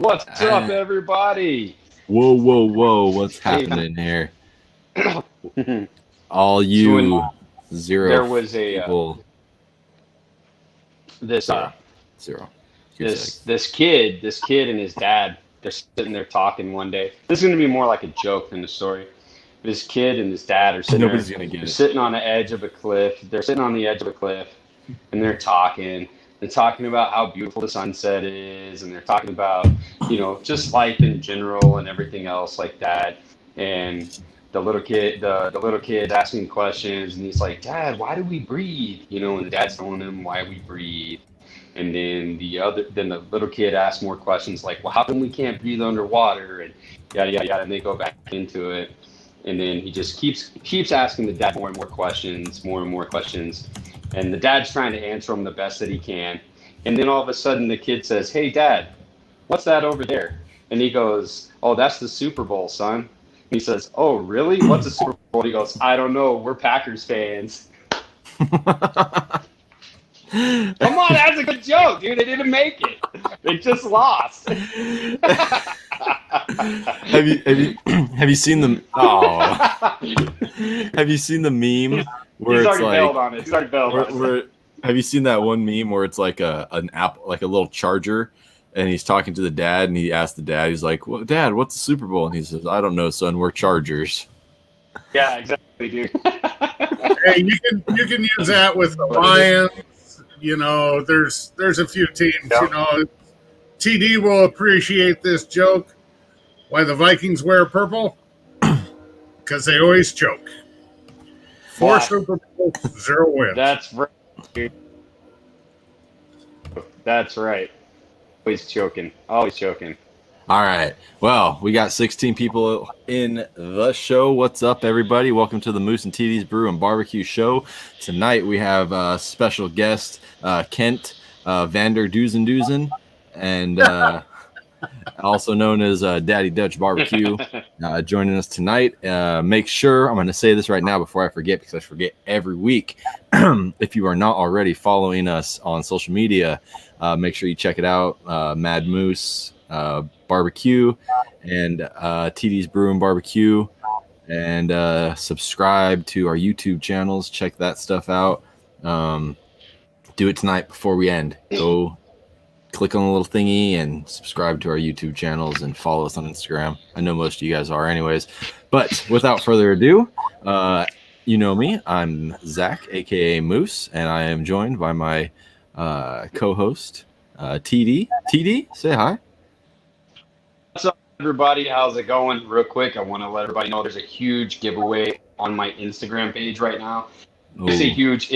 What's up, everybody? Whoa. What's happening here? All you zero there was a people. this Zero. this kid and his dad, they're sitting there talking one day. This is going to be more like a joke than a story. This kid and his dad are sitting Nobody's gonna get they're it. sitting on the edge of a cliff. They're sitting on the edge of a cliff, and they're talking. They're talking about how beautiful the sunset is, and they're talking about, just life in general and everything else like that. And the little kid's asking questions, and he's like, "Dad, why do we breathe?" And the dad's telling him why we breathe. And then the little kid asks more questions like, "Well, how come we can't breathe underwater?" And yada yada yada. And they go back into it. And then he just keeps asking the dad more and more questions, and the dad's trying to answer him the best that he can. And then all of a sudden, the kid says, "Hey, Dad, what's that over there?" And he goes, "Oh, that's the Super Bowl, son." And he says, "Oh, really? What's the Super Bowl?" He goes, "I don't know. We're Packers fans." Come on, that's a good joke, dude. They didn't make it. They just lost. Have you seen the Have you seen the meme where He's it's already like bailed on it. He's already bailed on it. have you seen that one meme where it's like an app, like a little charger, and he's talking to the dad, and he asks the dad, he's like, "Well, Dad, what's the Super Bowl?" And he says, "I don't know, son. We're Chargers." Yeah, exactly, dude. Hey, you can use that with the Lions. There's a few teams. Yep. TD will appreciate this joke. Why the Vikings wear purple? Because they always choke. 4 Super Bowls, 0 wins. That's right, dude. That's right. Always choking. Always choking. All right. Well, we got 16 people in the show. What's up, everybody? Welcome to the Moose and TD's Brew and Barbecue Show. Tonight we have a special guest, Kent Vander Duzen, and also known as Daddy Dutch BBQ, joining us tonight. Make sure, I'm going to say this right now before I forget, because I forget every week. If you are not already following us on social media, make sure you check it out. Mad Moose Barbecue and TD's Brew and Barbecue, and subscribe to our YouTube channels. Check that stuff out. Do it tonight before we end. Go click on the little thingy and subscribe to our YouTube channels and follow us on Instagram. I know most of you guys are anyways, but without further ado, you know me, I'm Zach, aka Moose, and I am joined by my co-host TD. TD, say hi. What's up, everybody? How's it going? Real quick, I want to let everybody know there's a huge giveaway on my Instagram page right now. It's a huge.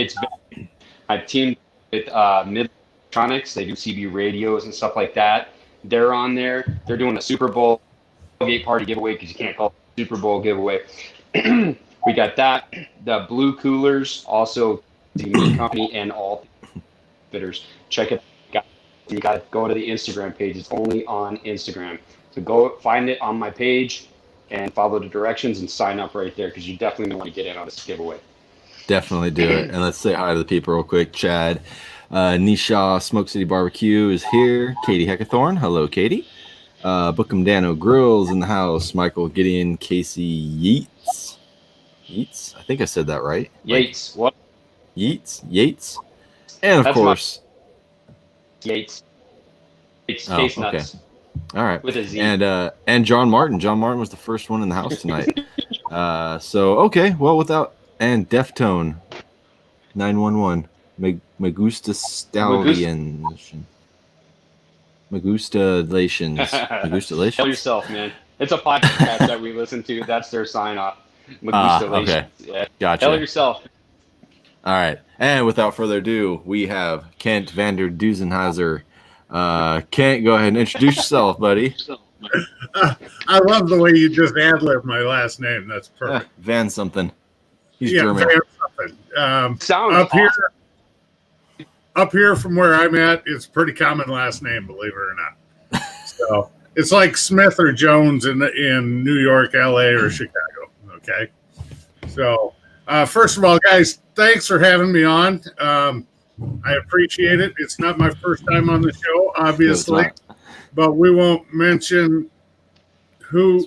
I've teamed with Mid Electronics. They do CB radios and stuff like that. They're on there. They're doing a Super Bowl gate party giveaway, because you can't call it Super Bowl giveaway. We got that. The Blue Coolers, also the meat company, and all fitters. Check it out. You got to go to the Instagram page. It's only on Instagram. So go find it on my page and follow the directions and sign up right there, because you definitely want to get in on this giveaway. Definitely do it. And let's say hi to the people real quick. Chad Nisha Smoke City Barbecue is here. Katie Heckathorn. Hello, Katie. Bookham Dano Grills in the house. Michael Gideon, Casey Yeats. I think I said that right. Yates. What? Yates. And of That's course, Yates. It's Oh, Case okay. Nuts. all right. With a Z. And John Martin. John Martin was the first one in the house tonight. So okay. Well, and Deftone 911. Magusta Stallion. Magustalations. Tell yourself, man. It's a podcast that we listen to. That's their sign off. Okay. Yeah. Gotcha. Tell yourself. All right. And without further ado, we have Kent Vander Duzenheiser. Kent, go ahead and introduce yourself, buddy. I love the way you just ad-libbed my last name. That's perfect. Van something. He's German. Van something. Sounds up awesome. here. Up here from where I'm at, it's a pretty common last name, believe it or not. So it's like Smith or Jones in New York, LA, or Chicago. Okay. So first of all, guys, thanks for having me on. I appreciate it. It's not my first time on the show, obviously. but we won't mention who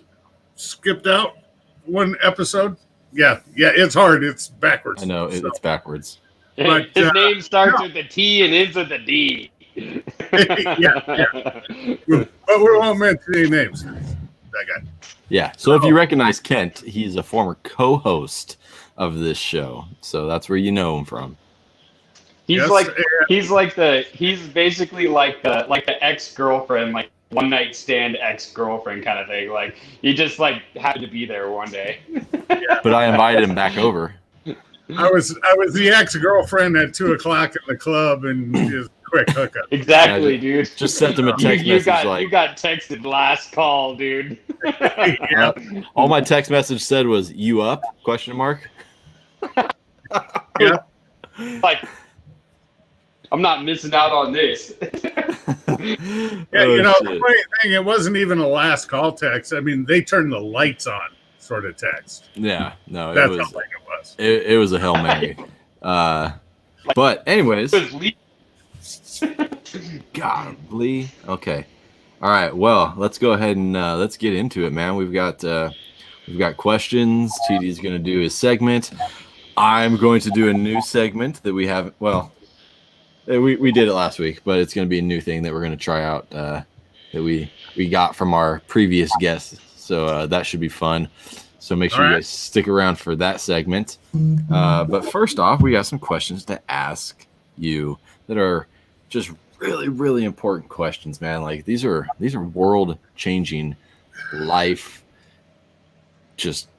skipped out one episode. Yeah, it's hard. It's backwards. I know So, it's backwards. But, His name starts no. with a T and ends with a D. yeah. But we won't mention any names. That guy. Yeah. So if you recognize Kent, he's a former co-host of this show. So that's where you know him from. He's Yes, like and- he's basically like the ex-girlfriend, like one night stand ex-girlfriend kind of thing. Like he just like happened to be there one day. But I invited him back over. I was the ex-girlfriend at 2:00 in the club and just quick hookup. Exactly, dude. Just sent him a text You message got like, you got texted last call, dude. Yeah. all my text message said was, "You up?" Question mark. Yeah. Like, I'm not missing out on this. Yeah, Oh, the shit. funny thing, it wasn't even a last call text. I mean, they turned the lights on sort of text. Yeah, no, That's it how was late it was. it was a Hail Mary. But anyways, It was godly. Okay. All right. Well, let's go ahead and let's get into it, man. We've got questions. TD's going to do his segment. I'm going to do a new segment that we haven't. Well, we did it last week, but it's going to be a new thing that we're going to try out that we got from our previous guests. So that should be fun. So make sure you guys stick around for that segment. But first off, we got some questions to ask you that are just really, really important questions, man. Like these are world changing, life, just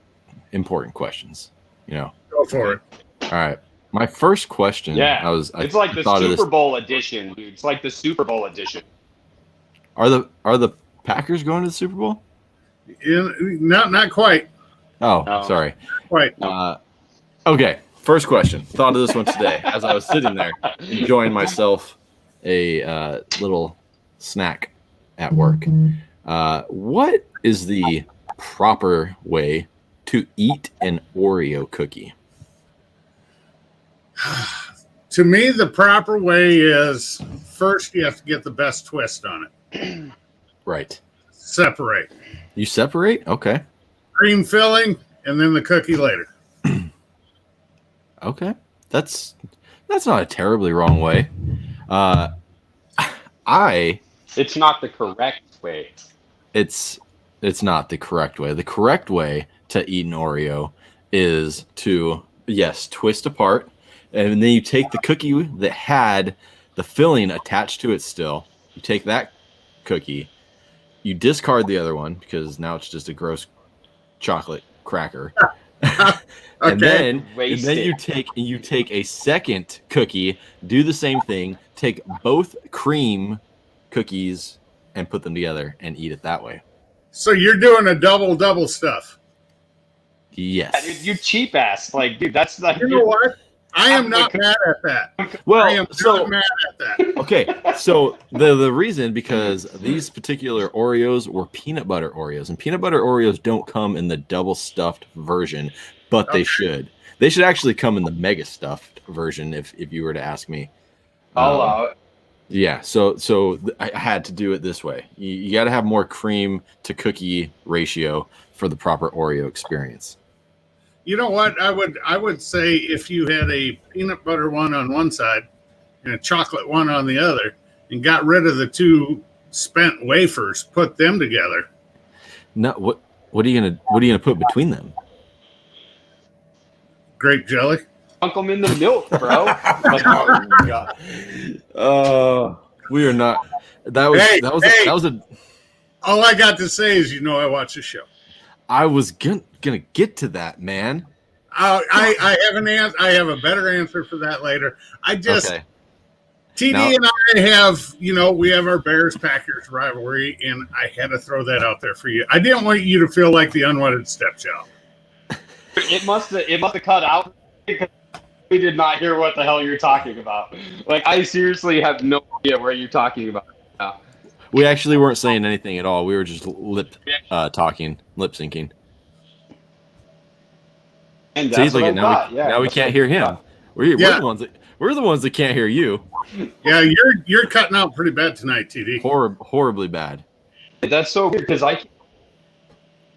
important questions. You know. Go for it. All right. My first question. Yeah. I it's like the thought of Super this. Bowl edition, dude. It's like the Super Bowl edition. Are the Packers going to the Super Bowl? Not quite. Oh, No. sorry. Quite. Okay. First question. Thought of this one today as I was sitting there enjoying myself a little snack at work. What is the proper way to eat an Oreo cookie? To me, the proper way is first you have to get the best twist on it. Right. Separate. You separate? Okay. Cream filling and then the cookie later. Okay. That's not a terribly wrong way. It's not the correct way. It's not the correct way. The correct way to eat an Oreo is to, yes, twist apart, and then you take the cookie that had the filling attached to it still. You take that cookie, you discard the other one because now it's just a gross chocolate cracker. And then you take a second cookie, do the same thing, take both cream cookies and put them together and eat it that way. So you're doing a double stuff. Yes. Yeah, dude, you cheap ass. Like, dude, that's like. You know what? I am not mad at that. I Well, am not mad at that. okay. So the reason, because these particular Oreos were peanut butter Oreos, and peanut butter Oreos don't come in the double stuffed version, but they should. They should actually come in the mega stuffed version, if you were to ask me. All out. Yeah, so I had to do it this way. You got to have more cream to cookie ratio for the proper Oreo experience. You know what? I would say if you had a peanut butter one on one side and a chocolate one on the other, and got rid of the two spent wafers, put them together. No, what are you gonna put between them? Grape jelly. Dunk them in the milk, bro. Like, Oh my god. We are not. That was a. All I got to say is, I watch the show. I was gonna get to that, man. I have an answer. I have a better answer for that later. Okay. TD Now- and I have, we have our Bears Packers rivalry, and I had to throw that out there for you. I didn't want you to feel like the unwanted stepchild. it must have cut out because we did not hear what the hell you're talking about. Like, I seriously have no idea where you're talking about. We actually weren't saying anything at all. We were just lip syncing. And See, that's look what at I now. thought. Yeah, Now we that's can't what- hear him. We're the ones We're the ones that can't hear you. Yeah, you're cutting out pretty bad tonight, TD. Horribly bad. That's so weird because I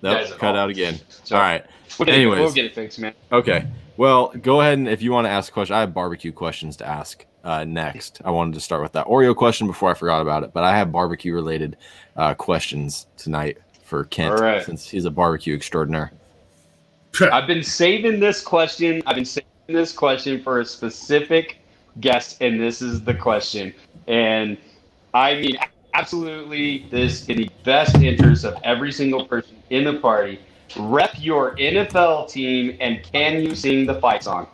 Nope, cut out again. So, All right. we'll get it fixed, man. Okay. Well, go ahead and if you want to ask a question, I have barbecue questions to ask next. I wanted to start with that Oreo question before I forgot about it, but I have barbecue related questions tonight for Kent All right. since he's a barbecue extraordinaire. I've been saving this question. For a specific guest, and this is the question. And I mean, absolutely, this in the best interest of every single person in the party. Rep your NFL team, and can you sing the fight song?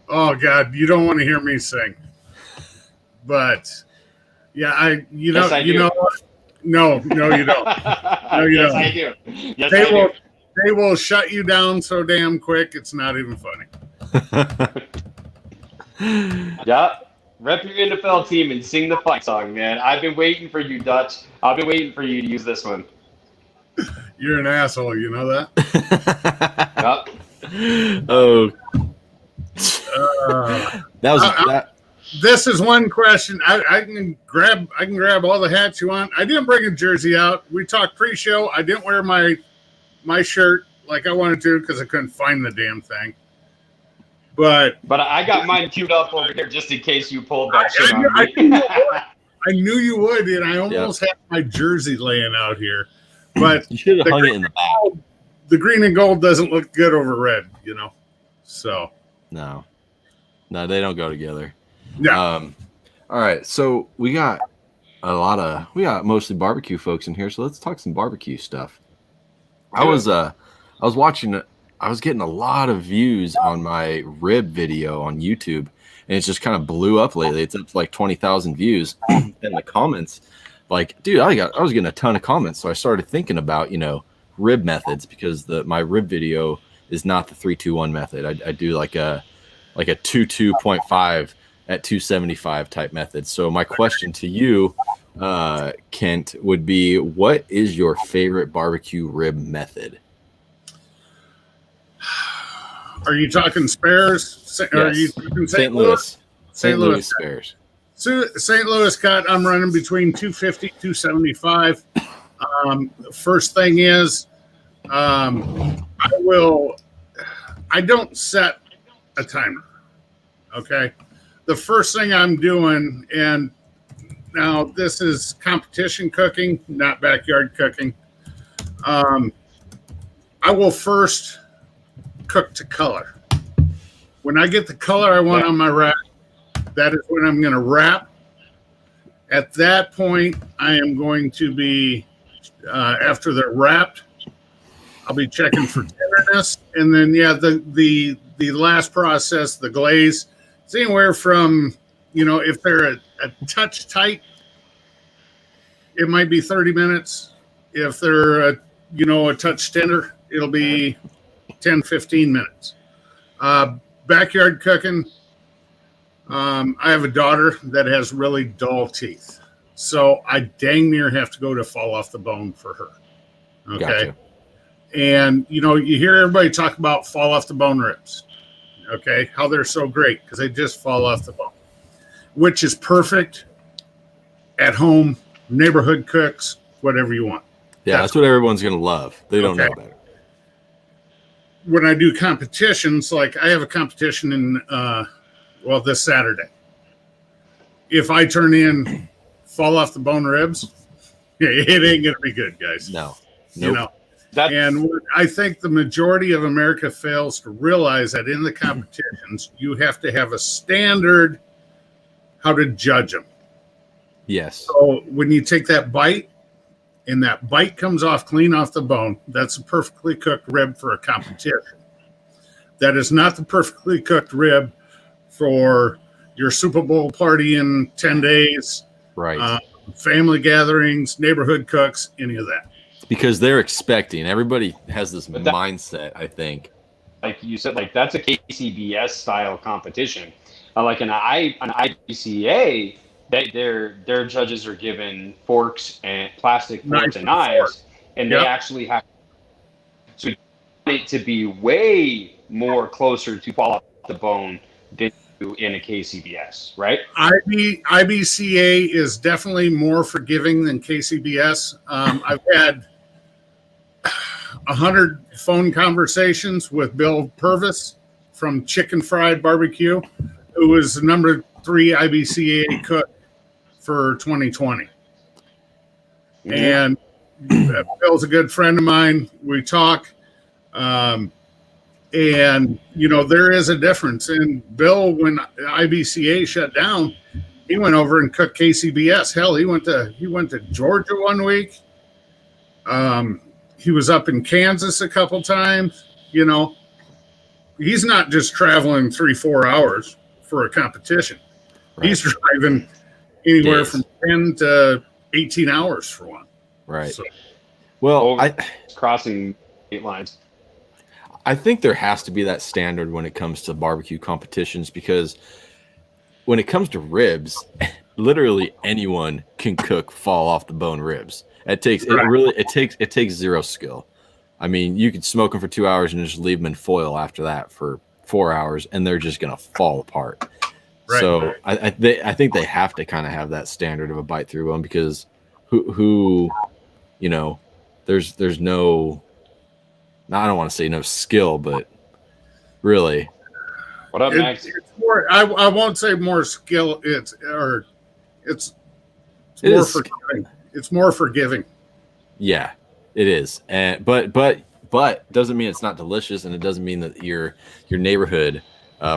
Oh God, you don't want to hear me sing, but yeah, Yes, I do. you know what? No, you don't. No, you Yes, don't. I do. Yes, They I do. They will shut you down so damn quick. It's not even funny. Yeah. Rep your NFL team and sing the fight song, man. I've been waiting for you, Dutch. I've been waiting for you to use this one. You're an asshole. You know that? Yep. Oh, that was that. This is one question. I can grab all the hats you want. I didn't bring a jersey out. We talked pre-show. I didn't wear my shirt like I wanted to because I couldn't find the damn thing. But I got mine queued up over here just in case you pulled that shit on me. I knew you would, and I almost had my jersey laying out here. But You should have hung it in the back. The green and gold doesn't look good over red, you know. So No, they don't go together. yeah. All right, so we got mostly barbecue folks in here, so let's talk some barbecue stuff. I was watching. I was getting a lot of views on my rib video on YouTube, and it's just kind of blew up lately. It's up to like 20,000 views. And the comments, like, dude, I was getting a ton of comments. So I started thinking about, rib methods because my rib video is not the 3-2-1 method. I do like a 2.5 at 275 type method. So my question to you, Kent, would be, what is your favorite barbecue rib method? Are you talking spares? Yes. Are you talking St. Louis? St. Louis spares. St. Louis cut, I'm running between 250, 275. First thing is, I don't set a timer. Okay. The first thing I'm doing, and now this is competition cooking, not backyard cooking. I will first cook to color. When I get the color I want on my rack, that is when I'm going to wrap. At that point, I am going to be, after they're wrapped, I'll be checking for tenderness. And then, the last process, the glaze, it's anywhere from, if they're a touch tight, it might be 30 minutes. If they're, a touch tender, it'll be 10, 15 minutes. Backyard cooking. I have a daughter that has really dull teeth. So I dang near have to go to fall off the bone for her. Okay. Gotcha. And, you hear everybody talk about fall off the bone ribs. Okay. How they're so great because they just fall off the bone, which is perfect at home, neighborhood cooks, whatever you want. Yeah, that's what everyone's going to love. They don't know better. When I do competitions, like I have a competition in, this Saturday. If I turn in fall off the bone ribs, it ain't going to be good, guys. No. Nope. And what I think the majority of America fails to realize that in the competitions, you have to have a standard how to judge them. Yes. So when you take that bite, and that bite comes off clean off the bone, that's a perfectly cooked rib for a competition. That is not the perfectly cooked rib for your Super Bowl party in 10 days, right? Family gatherings, neighborhood cooks, any of that. Because they're expecting. Everybody has this mindset, I think. Like you said, like that's a KCBS style competition. Like an IBCA, their judges are given forks and plastic forks and knives, and they actually have to be way more closer to fall off the bone than in a KCBS, right? IBCA is definitely more forgiving than KCBS. I've had 100 phone conversations with Bill Purvis from Chicken Fried Barbecue, who was the number 3 IBCA cook for 2020. Mm-hmm. And Bill's a good friend of mine. We talk. And, there is a difference. And Bill, when IBCA shut down, he went over and cooked KCBS. Hell, he went to Georgia one week. He was up in Kansas a couple times. He's not just traveling 3-4 hours for a competition. Right. He's driving anywhere from 10 to 18 hours for one. Right. So, well, crossing state lines. I think there has to be that standard when it comes to barbecue competitions, because when it comes to ribs, literally anyone can cook fall off the bone ribs. It takes zero skill. I mean, you could smoke them for 2 hours and just leave them in foil after that for 4 hours, and they're just gonna fall apart. Right. So I think they have to kind of have that standard of a bite through bone, because who there's no. I don't want to say no skill, but really. What up, Max? It's more, I won't say more skill. It's more forgiving. It's more forgiving. Yeah, it is. And but doesn't mean it's not delicious, and it doesn't mean that your neighborhood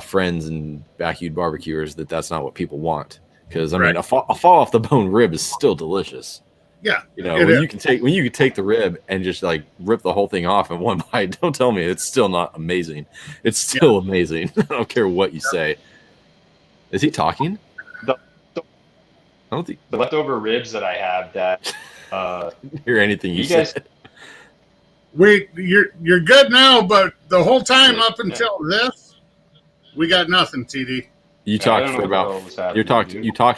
friends and backyard barbecuers that's not what people want. Because I mean, a fall off the bone rib is still delicious. Yeah, when you can take the rib and just like rip the whole thing off in one bite. Don't tell me it's still not amazing. It's still amazing. I don't care what you say. Is he talking? I don't think the leftover ribs that I have that hear anything you said. Wait, you're good now, but the whole time up until this, we got nothing, TD. You talked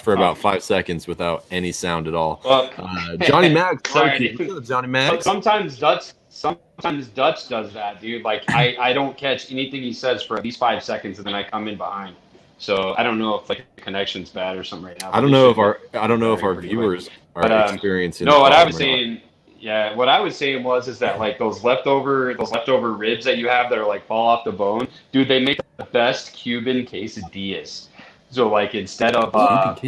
for about 5 seconds without any sound at all. Well, Johnny Mags. Sorry, Johnny Mags. Sometimes Dutch does that, dude. Like I don't catch anything he says for at least 5 seconds, and then I come in behind. So I don't know if like the connection's bad or something right now. I don't know if our viewers are experiencing. No, what I was saying. Yeah, what I was saying is that like those leftover ribs that you have that are like fall off the bone, dude, they make the best Cuban quesadillas. So like instead of like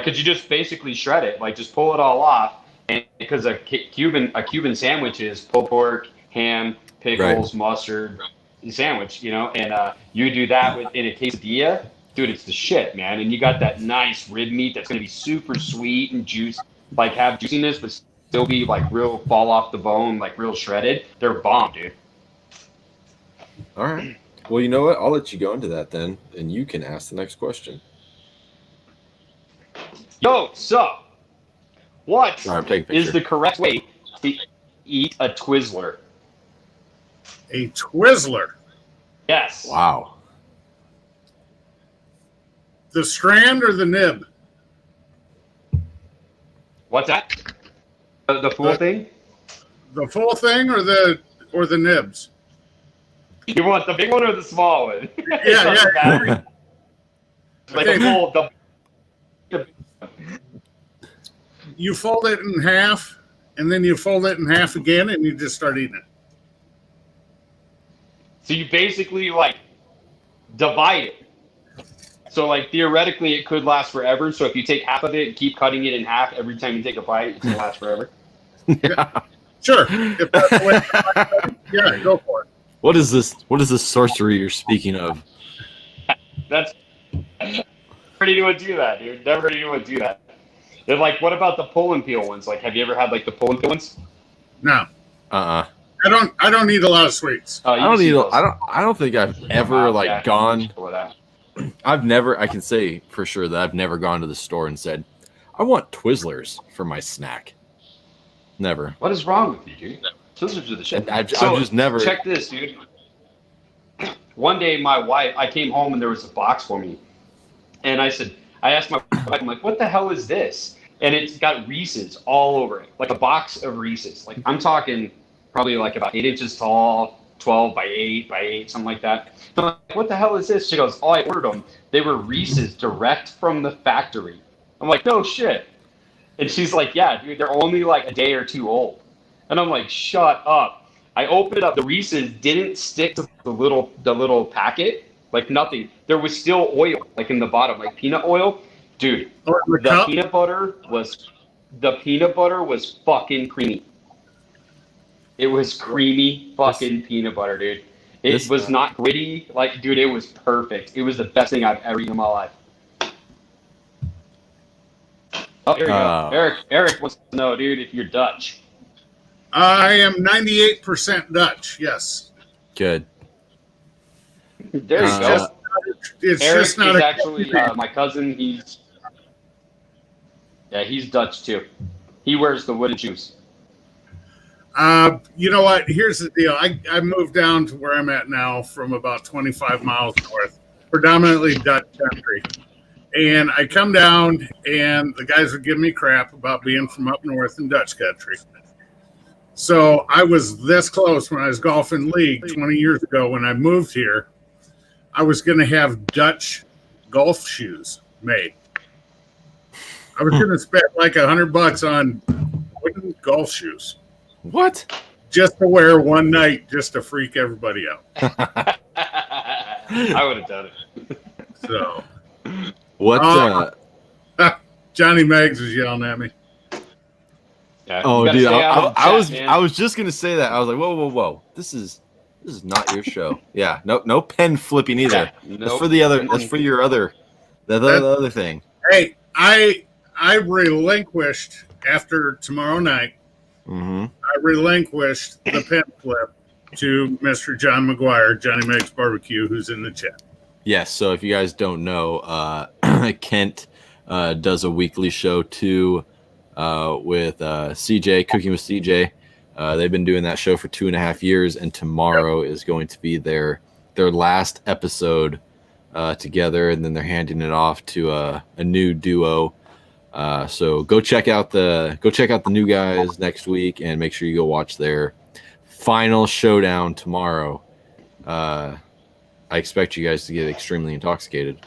could you just basically shred it, like just pull it all off, and because a Cuban sandwich is pulled pork, ham, pickles, mustard sandwich, and you do that in a quesadilla, dude, it's the shit, man. And you got that nice rib meat that's gonna be super sweet and juicy. Like have juiciness, but still be like real fall off the bone, like real shredded. They're bomb, dude. All right. Well, you know what? I'll let you go into that then, and you can ask the next question. Yo, so what is the correct way to eat a Twizzler? A Twizzler? Yes. Wow. The strand or the nib? What's that? The full thing? The full thing or the nibs? You want the big one or the small one? Yeah. Like a full. You fold it in half, and then you fold it in half again, and you just start eating it. So you basically like divide it. So like theoretically, it could last forever. So if you take half of it and keep cutting it in half every time you take a bite, it's gonna last forever. Yeah. Sure. If that's the way, yeah, go for it. What is this? What is this sorcery you're speaking of? That's never heard anyone do that, dude. Never heard anyone do that. They're like, what about the pull and peel ones? Like, have you ever had like the pull and peel ones? No. I don't eat a lot of sweets. I don't think I've ever gone. I can say for sure that I've never gone to the store and said, I want Twizzlers for my snack. Never. What is wrong with you, dude? Twizzlers are the shit. I've just never. Check this, dude. One day, I came home and there was a box for me. And I asked my wife, I'm like, what the hell is this? And it's got Reese's all over it. Like a box of Reese's. Like I'm talking probably like about 8 inches tall, 12 by 8 by 8, something like that. I'm like, what the hell is this? She goes, oh, I ordered them. They were Reese's direct from the factory. I'm like, no shit. And she's like, yeah, dude, they're only like a day or two old. And I'm like, shut up. I opened it up. The Reese's didn't stick to the little packet, like nothing. There was still oil, like in the bottom, like peanut oil. Dude, the peanut butter was fucking creamy. It was creamy fucking peanut butter, dude. It was not gritty. Like, dude, it was perfect. It was the best thing I've ever eaten in my life. Oh, here we go. Eric wants to know, dude, if you're Dutch. I am 98% Dutch. Yes. Good. There you go. It's Eric just not is actually my cousin. He's Dutch too. He wears the wooden shoes. You know what? Here's the deal. I moved down to where I'm at now from about 25 miles north, predominantly Dutch country. And I come down, and the guys would give me crap about being from up north in Dutch country. So I was this close when I was golfing league 20 years ago. When I moved here, I was going to have Dutch golf shoes made. I was going to spend like $100 on wooden golf shoes. What? Just to wear one night, just to freak everybody out. I would have done it. So, what? Johnny Meggs was yelling at me. Yeah, oh, dude, I was just gonna say that. I was like, whoa, this is not your show. Yeah, no pen flipping either. Yeah, That's for the other. That's for your other, the other thing. Hey, I relinquished after tomorrow night. Mm-hmm. I relinquished the pen flip to Mr. John McGuire, Johnny Meggs Barbecue, who's in the chat. Yes. So if you guys don't know, Kent does a weekly show too with CJ, Cooking with CJ. They've been doing that show for 2.5 years, and tomorrow is going to be their last episode together, and then they're handing it off to a new duo. So go check out the new guys next week, and make sure you go watch their final showdown tomorrow. I expect you guys to get extremely intoxicated.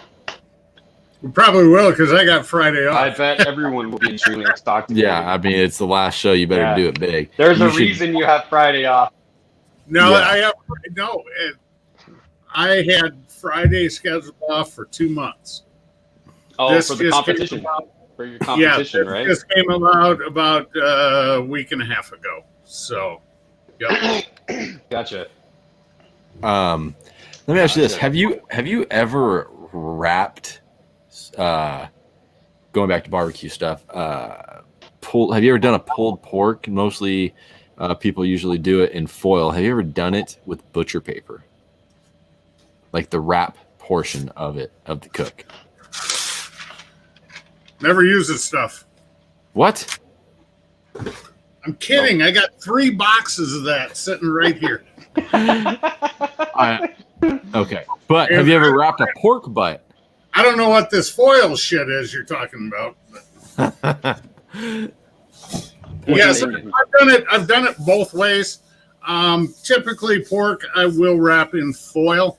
We probably will, because I got Friday off. I bet everyone will be extremely intoxicated. Yeah, I mean, it's the last show. You better do it big. There's a reason you have Friday off. No, yeah. I had Friday scheduled off for 2 months. Oh, for the competition. For your competition, right? This came about a week and a half ago. So, yep. Gotcha. Let me ask you this: Have you ever wrapped? Going back to barbecue stuff. Have you ever done a pulled pork? Mostly, people usually do it in foil. Have you ever done it with butcher paper? Like the wrap portion of the cook. Never use this stuff. What? I'm kidding. I got 3 boxes of that sitting right here. Okay. But have you ever wrapped a pork butt? I don't know what this foil shit is you're talking about. Yes, I've done it both ways. Typically pork I will wrap in foil.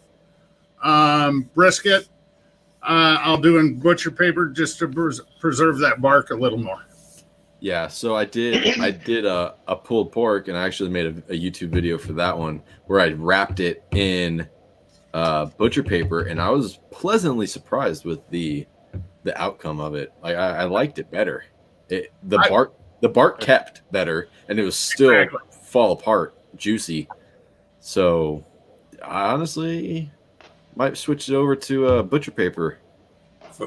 Brisket I'll do in butcher paper just to preserve that bark a little more. Yeah, so I did a pulled pork, and I actually made a YouTube video for that one where I wrapped it in butcher paper, and I was pleasantly surprised with the outcome of it. Like I liked it better. The bark kept better, and it was still fall apart, juicy. So I honestly might switch it over to butcher paper.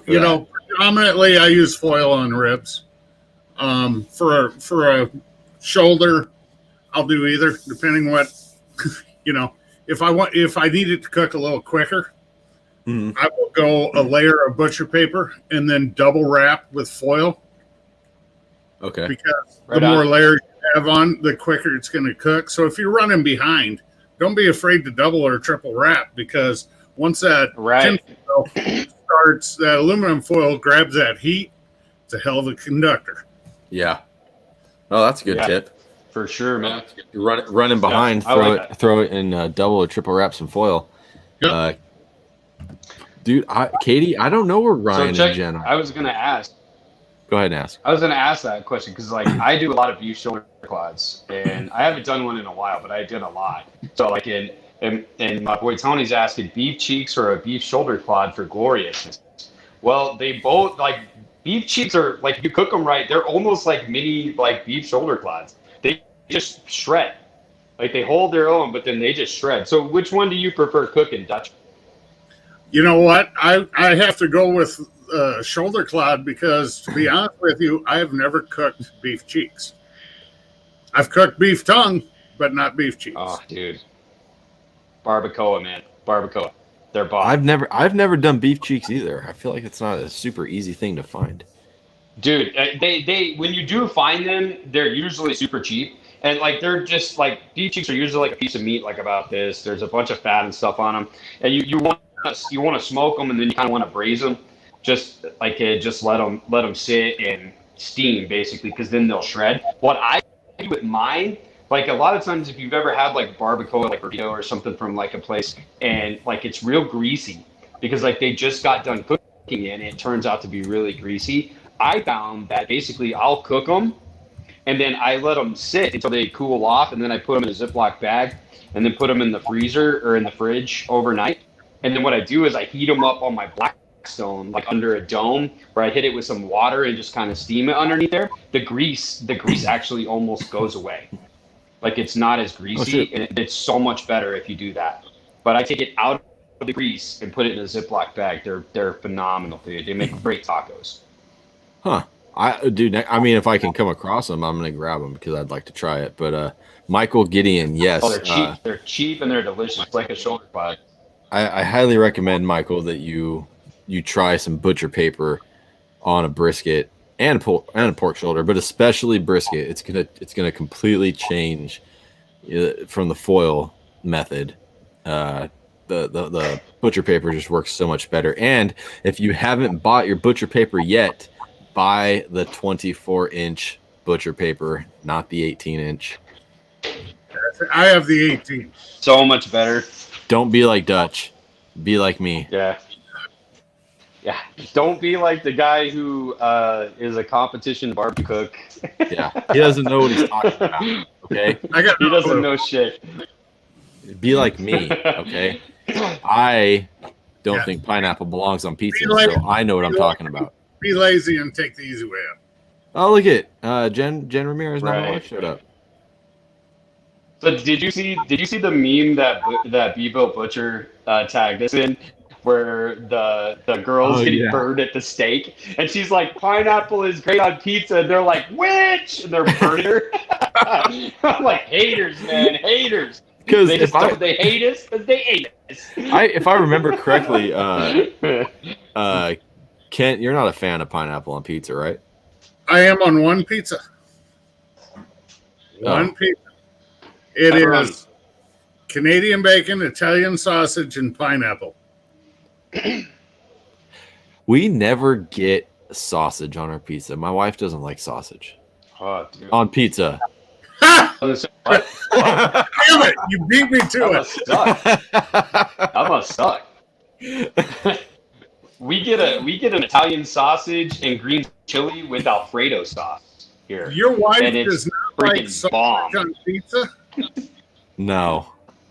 You know, predominantly I use foil on ribs. For a shoulder, I'll do either, depending what if I need it to cook a little quicker, I will go a layer of butcher paper and then double wrap with foil. Okay. Because the more layers you have on, the quicker it's going to cook. So if you're running behind, don't be afraid to double or triple wrap, because once that tin foil starts, that aluminum foil grabs that heat. It's a hell of a conductor. Yeah. Oh, that's a good tip. For sure, man. Running behind, Yeah, throw it in double or triple wrap some foil. Yep. Dude, Katie, I don't know where Ryan and Jen are. I was gonna ask. Go ahead and ask. I was gonna ask that question because like I do a lot of beef shoulder quads, and I haven't done one in a while, but I did a lot. So like and my boy Tony's asking beef cheeks or a beef shoulder quad for gloriousness. Well, they both like beef cheeks are like if you cook them right, they're almost like mini like beef shoulder quads. They just shred. Like they hold their own, but then they just shred. So which one do you prefer cooking, Dutch? You know what? I have to go with shoulder clod because, to be honest with you, I have never cooked beef cheeks. I've cooked beef tongue, but not beef cheeks. Oh, dude. Barbacoa, man. Barbacoa. They're bomb. I've never done beef cheeks either. I feel like it's not a super easy thing to find. Dude, they when you do find them, they're usually super cheap. And like they're just like beef cheeks are usually like a piece of meat like about this. There's a bunch of fat and stuff on them. And you want to smoke them and then you kind of want to braise them. Just like just let them sit and steam basically because then they'll shred. What I do with mine, like a lot of times if you've ever had like barbacoa like burrito or something from like a place and like it's real greasy because like they just got done cooking and it turns out to be really greasy. I found that basically I'll cook them and then I let them sit until they cool off and then I put them in a Ziploc bag and then put them in the freezer or in the fridge overnight. And then what I do is I heat them up on my Blackstone, like under a dome, where I hit it with some water and just kind of steam it underneath there. The grease actually almost goes away. Like it's not as greasy, and it's so much better if you do that. But I take it out of the grease and put it in a Ziploc bag. They're phenomenal, dude. They make great tacos. Huh. I mean, if I can come across them, I'm gonna grab them because I'd like to try it. But Michael Gideon, yes. Oh, they're cheap. They're cheap and they're delicious. It's like a shoulder quad. I highly recommend, Michael, that you try some butcher paper on a brisket and a pork shoulder, but especially brisket. It's gonna completely change from the foil method. The butcher paper just works so much better. And if you haven't bought your butcher paper yet, buy the 24-inch butcher paper, not the 18-inch. I have the 18. So much better. Don't be like Dutch. Be like me. Yeah. Yeah. Don't be like the guy who is a competition barbecue cook. Yeah. He doesn't know what he's talking about. Okay. He doesn't know shit. Be like me. Okay. I don't think pineapple belongs on pizza, so I know what I'm talking about. Be lazy and take the easy way out. Oh, look at Jen Ramirez, my wife, showed up. So did you see the meme that Bebo Butcher tagged us in, where the girl's getting burned at the stake, and she's like, "Pineapple is great on pizza," and they're like, "Witch!" and they're burning her. I'm like, haters, man, haters. Because they hate us because they hate us. If I remember correctly, Kent, you're not a fan of pineapple on pizza, right? I am on one pizza. One pizza. It is Canadian bacon, Italian sausage, and pineapple. We never get sausage on our pizza. My wife doesn't like sausage. Oh, dude. On pizza. Damn it! You beat me to it. I must suck. We get an Italian sausage and green chili with Alfredo sauce here. Your wife does not like sausage on pizza? No.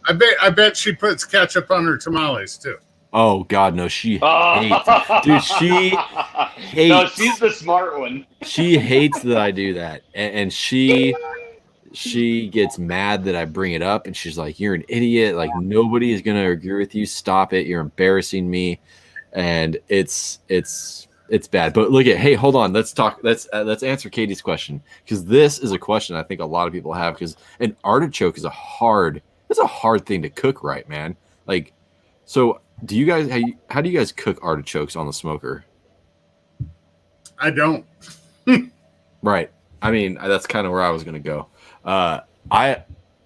I bet she puts ketchup on her tamales too. Oh God, no! She hates. Dude, she hates. No, she's the smart one. She hates that I do that, and she gets mad that I bring it up, and she's like, "You're an idiot! Like nobody is gonna agree with you. Stop it! You're embarrassing me." And it's bad. But hey, hold on. Let's talk. Let's answer Katie's question, because this is a question I think a lot of people have. Because an artichoke is a hard thing to cook, right, man? Like, so do you guys? How do you guys cook artichokes on the smoker? I don't. Right. I mean, that's kind of where I was gonna go. I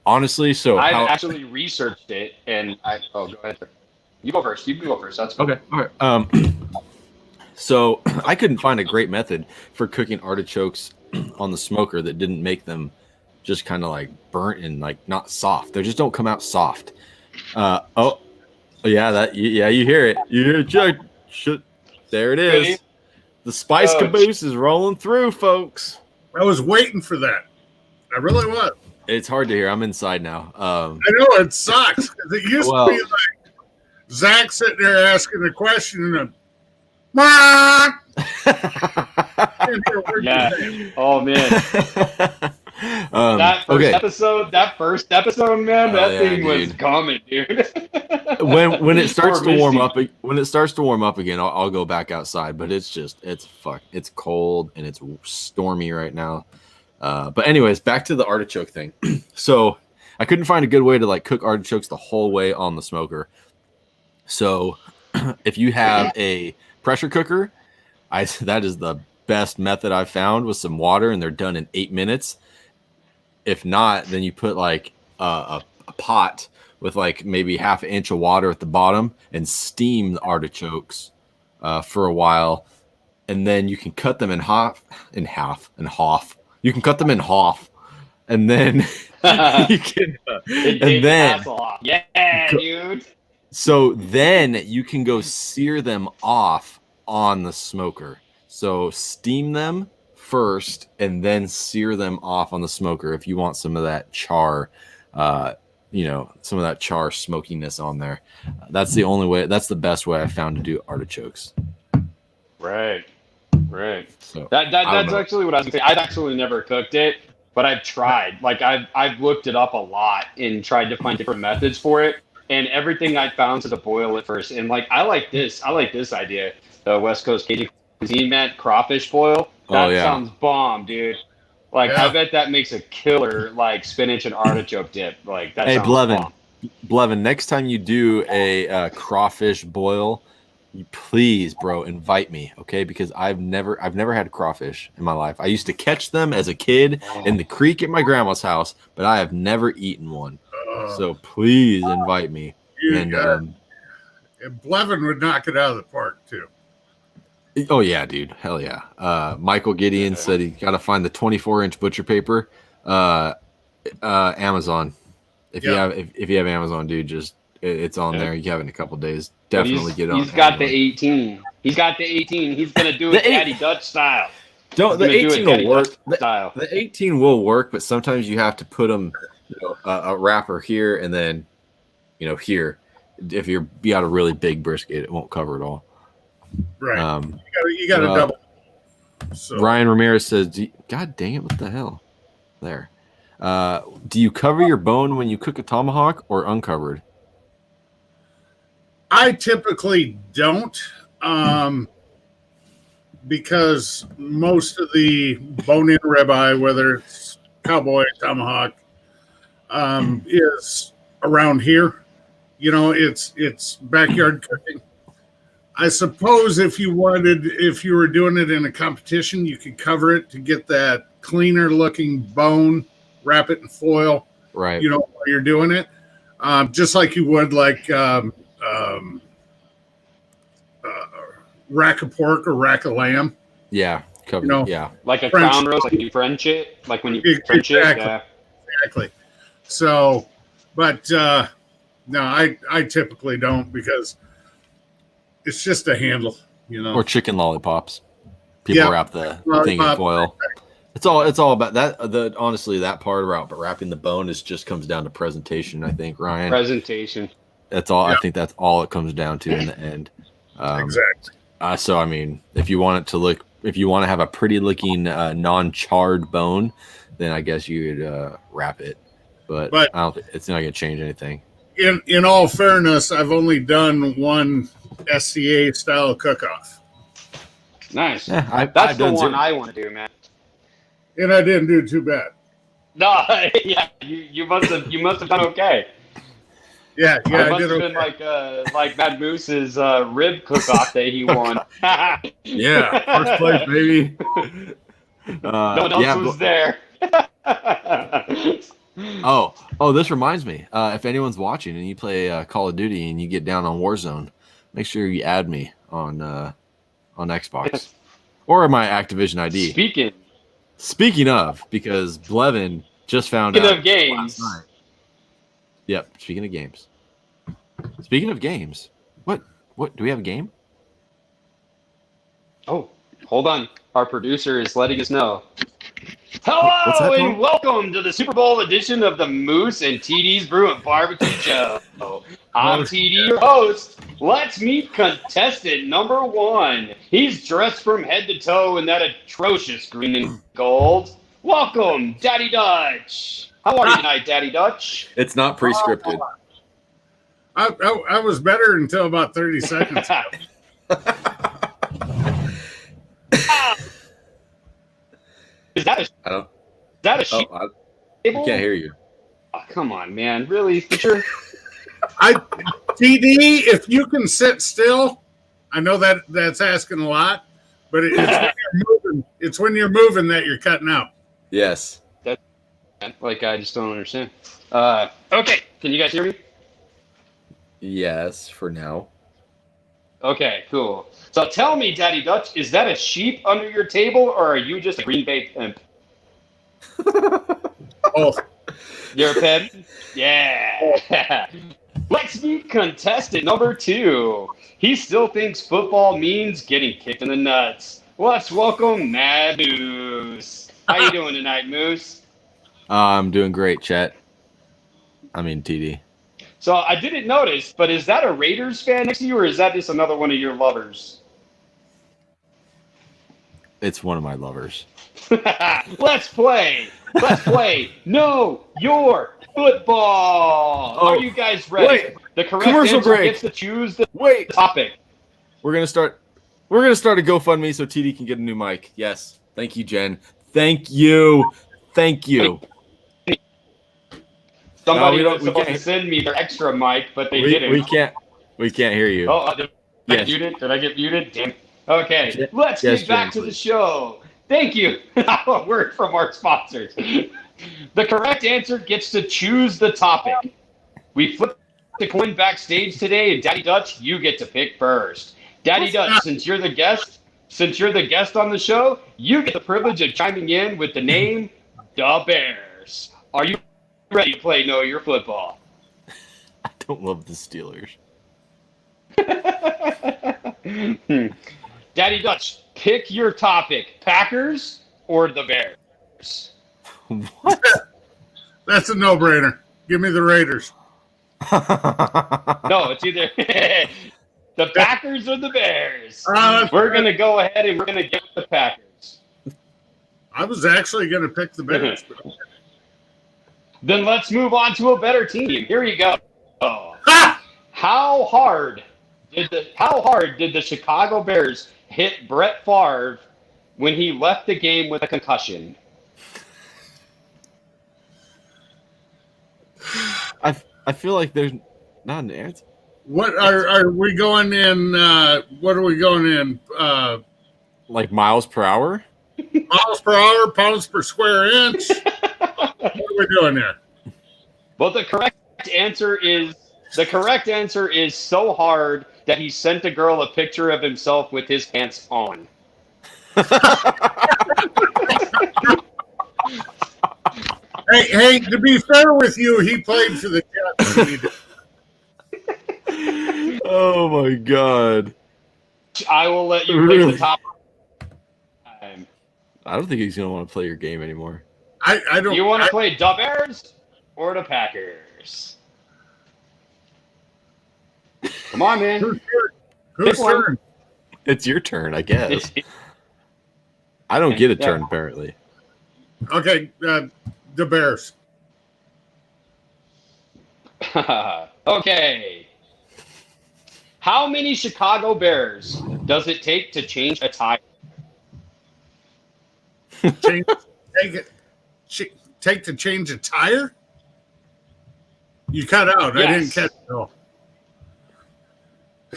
honestly, I actually researched it, and go ahead. You go first. You can go first. That's cool. Okay. All right. So I couldn't find a great method for cooking artichokes on the smoker that didn't make them just kind of like burnt and like not soft. They just don't come out soft. Oh yeah, you hear it. You hear it, Chuck. There it is. The spice caboose is rolling through, folks. I was waiting for that. I really was. It's hard to hear. I'm inside now. I know it sucks because it used to be like Zach sitting there asking a question and yeah. Oh man. That first episode, man, that thing was coming, dude. when it starts to warm up, again, I'll go back outside. But it's cold and it's stormy right now. But anyways, back to the artichoke thing. So I couldn't find a good way to like cook artichokes the whole way on the smoker. So if you have a pressure cooker, that is the best method I've found, with some water, and they're done in 8 minutes. If not, then you put like a pot with like maybe half an inch of water at the bottom and steam the artichokes for a while, and then you can cut them in half. You can cut them in half, and then you can, and then dude. So then you can go sear them off on the smoker. So steam them first and then sear them off on the smoker if you want some of that char, some of that char smokiness on there. That's the only way. That's the best way I found to do artichokes. Right. So that's actually what I was gonna say. I've actually never cooked it, but I've tried. Like I've looked it up a lot and tried to find different methods for it. And everything I found is to boil it first. And like I like this idea. The West Coast Cajun cuisine, man, crawfish boil. That sounds bomb, dude. Like I bet that makes a killer like spinach and artichoke dip. Like that. Hey, Blevin, next time you do a crawfish boil, please, bro, invite me, okay? Because I've never had crawfish in my life. I used to catch them as a kid in the creek at my grandma's house, but I have never eaten one. So please invite me. And Blevin would knock it out of the park too. Oh yeah, dude, hell yeah. Michael Gideon said he got to find the 24-inch butcher paper. Amazon. If you have Amazon, dude, just it's on there. You have it in a couple days. Definitely get it on. He's got the 18. He's got the 18. He's gonna do it Daddy Dutch style. The 18 will work. The 18 will work, but sometimes you have to put them, a wrapper here and then, here. If you got a really big brisket, it won't cover it all. Right. You got to double. So. Ryan Ramirez says, "God dang it! What the hell?" There. Do you cover your bone when you cook a tomahawk or uncovered? I typically don't, because most of the bone-in ribeye, whether it's cowboy, tomahawk, is around here. It's backyard cooking. I suppose if you were doing it in a competition, you could cover it to get that cleaner looking bone, wrap it in foil, right? While you're doing it, just like you would rack of pork or rack of lamb. Yeah, cover. Like a crown roast, like you French it, like when you French it. Yeah. Exactly. So, but no, I typically don't, because it's just a handle, Or chicken lollipops. People wrap the thing in foil. It's all about that. Honestly, that part about wrapping the bone just comes down to presentation. I think, Ryan. Presentation. That's all. I think that's all it comes down to in the end. Exactly. So I mean, if you want to have a pretty looking non-charred bone, then I guess you would wrap it. But I don't think it's not going to change anything. In all fairness, I've only done one SCA style cook-off. Nice. Yeah, that's the one I want to do, man. And I didn't do too bad. No, yeah, you must have done okay. Yeah, it I must did have okay. been like Mad Moose's rib cook-off that he won. Yeah, first place, baby. No one else was there. Oh, this reminds me. If anyone's watching and you play Call of Duty and you get down on Warzone, make sure you add me on Xbox or my Activision ID. Speaking Speaking of, because Blevin Just found Speaking out of games. last night. Yep. Speaking of games. Speaking of games. What do we have a game? Oh, hold on. Our producer is letting us know. What's Hello that, and Tom? welcome to the Super Bowl edition of the Moose and TD's Brew and Barbecue Show. I'm TD, your host. Let's meet contestant number 1. He's dressed from head to toe in that atrocious green and gold. Welcome, Daddy Dutch. How are you tonight, Daddy Dutch? It's not pre-scripted. I was better until about 30 seconds ago. Is that a sheep? I can't hear you. Oh, come on, man. Really? For sure? TD, if you can sit still, I know that's asking a lot, but it's when you're moving. It's when you're moving that you're cutting out. Yes. Like, I just don't understand. Okay. Can you guys hear me? Yes, for now. Okay, cool. So tell me, Daddy Dutch, is that a sheep under your table, or are you just a Green Bay pimp? Oh, You're a pimp? Yeah. Let's meet contestant number 2. He still thinks football means getting kicked in the nuts. Let's welcome Mad Moose. How you doing tonight, Moose? I'm doing great, Chet. I mean, TD. So I didn't notice, but is that a Raiders fan next to you, or is that just another one of your lovers? It's one of my lovers. Let's play. Let's play. Know your football. Oh, Are you guys ready? wait. The correct Commercial answer break. gets to choose the Wait. topic. We're gonna start a GoFundMe so TD can get a new mic. Yes. Thank you, Jen. Thank you. Somebody No, was supposed to send me their extra mic, but they didn't. We can't hear you. Oh, did I Yes. get muted? Did I get muted? Damn. Okay, Yes, let's get back Jen, to the please. show. Thank you. A word from our sponsors. The correct answer gets to choose the topic. We flipped the coin backstage today, and Daddy Dutch, you get to pick first. Daddy Dutch, since you're the guest on the show, you get the privilege of chiming in with the name The Bears. Are you ready to play Know Your Football? I don't love the Steelers. Daddy Dutch, pick your topic. Packers or the Bears? What? that's a no-brainer. Give me the Raiders. No, it's either the Packers or the Bears. We're going to go ahead and we're going to get the Packers. I was actually going to pick the Bears. Then let's move on to a better team. Here you go. Ha! How hard did the Chicago Bears hit Brett Favre when he left the game with a concussion? I feel like there's not an answer. What are we going in? What are we going in? Like miles per hour? Miles per hour, pounds per square inch. What are we doing there? Well, the correct answer is so hard that he sent a girl a picture of himself with his pants on. Hey, to be fair with you, he played for the Jets. Oh my god. I will let you pick the top. I don't think he's gonna want to play your game anymore. I don't. You want to play the Bears or the Packers? Come on, man. Whose turn? It's your turn, I guess. I don't get a turn, apparently. Okay, the Bears. Okay. How many Chicago Bears does it take to change a tire? Take to change a tire? You cut out. Yes. I didn't catch it all.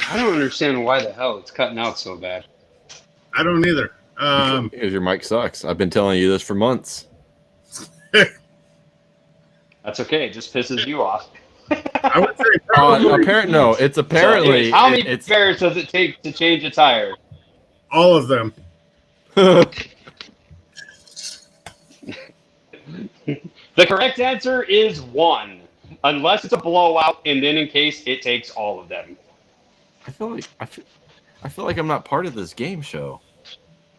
I don't understand why the hell it's cutting out so bad. I don't either. Because your mic sucks. I've been telling you this for months. That's okay. It just pisses you off. I would say probably It's apparently. So anyways, how many it's Bears does it take to change a tire? all of them. The correct answer is 1, unless it's a blowout, and then in case it takes all of them. I feel like I'm not part of this game show.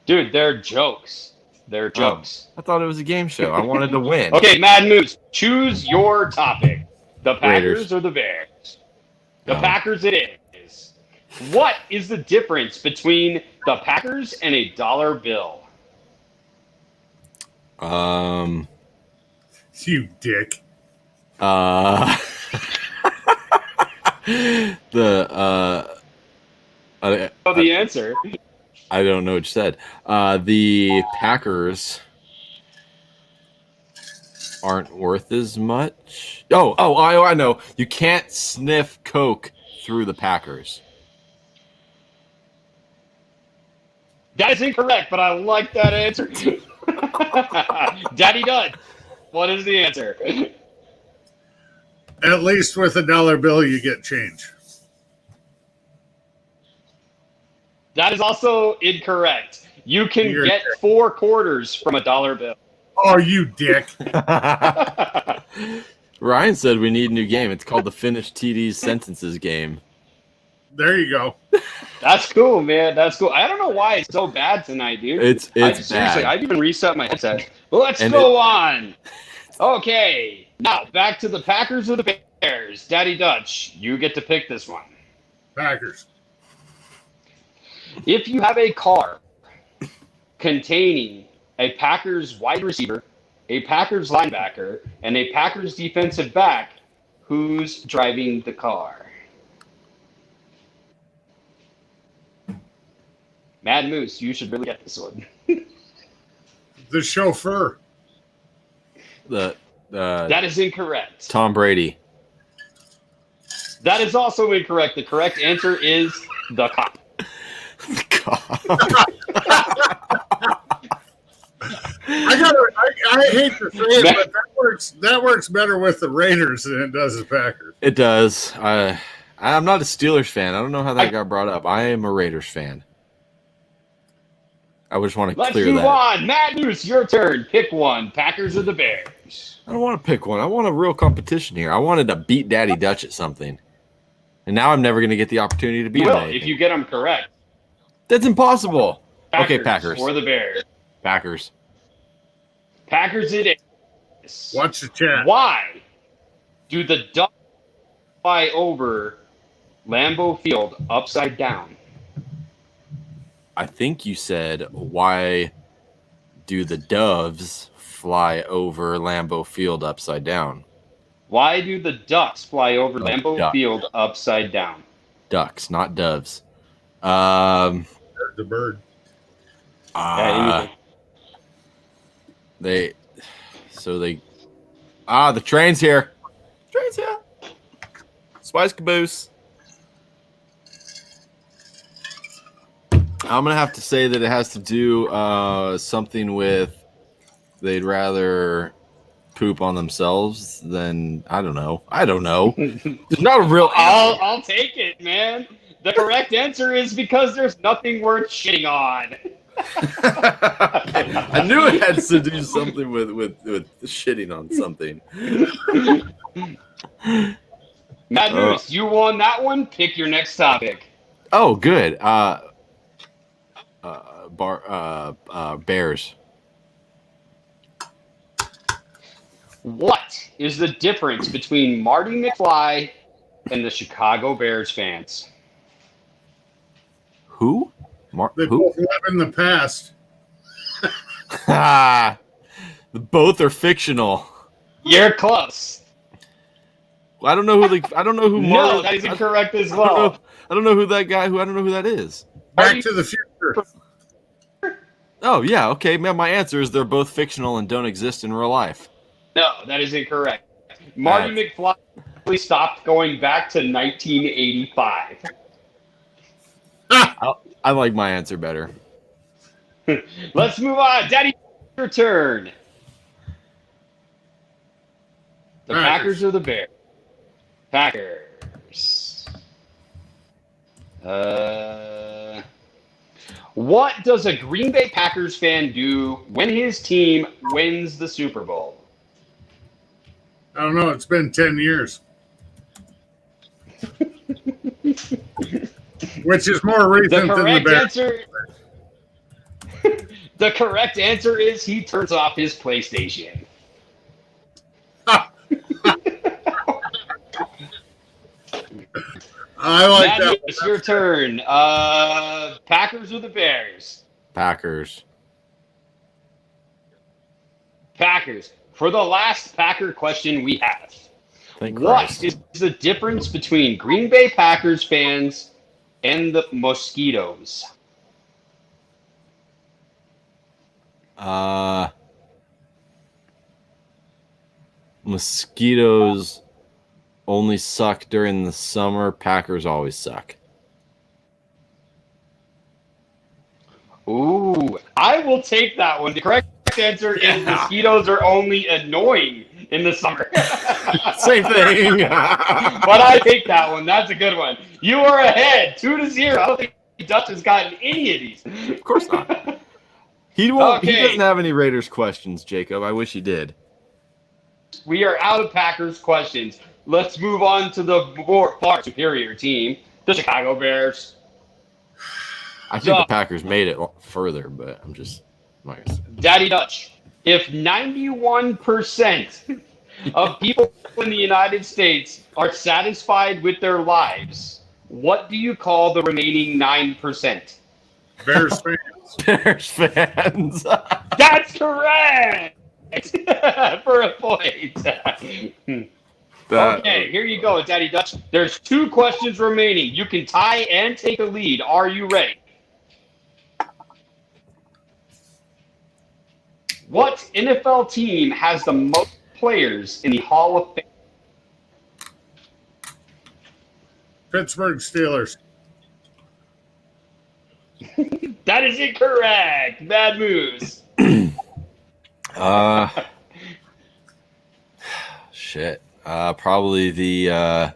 Dude, they're jokes. They're jokes. I thought it was a game show. I wanted to win. Okay, Mad Moose, choose your topic. The Packers Raiders. or the Bears? The Oh. Packers it is. What is the difference between the Packers and a dollar bill? You dick. The answer. I don't know what you said. The Packers aren't worth as much. I know. You can't sniff Coke through the Packers. That is incorrect, but I like that answer. Daddy Dutch, what is the answer? At least with a dollar bill, you get change. That is also incorrect. You can You're get 4 quarters from a dollar bill. Oh, you dick. Ryan said we need a new game. It's called the Finish TD's Sentences game. There you go. That's cool, man. That's cool. I don't know why it's so bad tonight, dude. It's Seriously, bad. I've even reset my headset. Well, let's go on. Okay, now back to the Packers or the Bears. Daddy Dutch, you get to pick this one. Packers. If you have a car containing a Packers wide receiver, a Packers linebacker, and a Packers defensive back, who's driving the car? Mad Moose, you should really get this one. The chauffeur. That is incorrect. Tom Brady. That is also incorrect. The correct answer is the cop. I hate to say it, but that works better with the Raiders than it does the Packers. It does. I'm not a Steelers fan. I don't know how that got brought up. I am a Raiders fan. I just want to Let's clear move that. on. Mad Moose, your turn. Pick one. Packers or the Bears? I don't want to pick one. I want a real competition here. I wanted to beat Daddy Dutch at something. And now I'm never going to get the opportunity to beat him. Well, at anything. if you get them correct. That's impossible. Packers Okay, Packers. or the Bears? Packers. Packers it is. Watch the chat. Why do the Ducks fly over Lambeau Field upside down? I think you said, why do the Doves fly over Lambeau Field upside down? Why do the Ducks fly over Lambeau Duck. Field upside down? Ducks, not doves. The bird. The train's here. Train's here. Spice Caboose. I'm gonna have to say that it has to do something with they'd rather poop on themselves than I don't know. There's not a real answer. I'll take it, man. The correct answer is because there's nothing worth shitting on. I knew it had to do something with shitting on something. Mad Moose, you won that one. Pick your next topic. Oh, good. Bears. What is the difference between Marty McFly and the Chicago Bears fans? Who? They Who? both live in the past. Both are fictional. You're close. I don't know who. No, that is incorrect as well. I don't know who that guy. I don't know who that is. Back to the Future. Oh yeah, okay. Man, my answer is they're both fictional and don't exist in real life. No, that is incorrect. Marty McFly stopped going back to 1985. I like my answer better. Let's move on. Daddy, your turn. The Packers or the Bears? Packers. What does a Green Bay Packers fan do when his team wins the Super Bowl? I don't know. It's been 10 years. Which is more recent than the Bears. The correct answer is he turns off his PlayStation. I like Matt, that. it's your turn. Packers or the Bears? Packers. Packers. For the last Packer question we have, Thank what Christ. is the difference between Green Bay Packers fans and the Mosquitoes? Mosquitoes only suck during the summer. Packers always suck. Ooh, I will take that one. The correct answer is mosquitoes are only annoying in the summer. Same thing. But I take that one. That's a good one. You are ahead, 2-0. I don't think Dutch has gotten any of these. Of course not. He won't. He Okay. doesn't have any Raiders questions, Jacob. I wish he did. We are out of Packers questions. Let's move on to the more far superior team, the Chicago Bears. I think the Packers made it further, but I'm just like I said. Daddy Dutch, if 91% of people in the United States are satisfied with their lives, what do you call the remaining 9%? Bears fans. Bears fans. That's correct! For a point. Okay, here you go, Daddy Dutch. There's 2 questions remaining. You can tie and take a lead. Are you ready? What NFL team has the most players in the Hall of Fame? Pittsburgh Steelers. That is incorrect. Bad moves. Shit. Probably the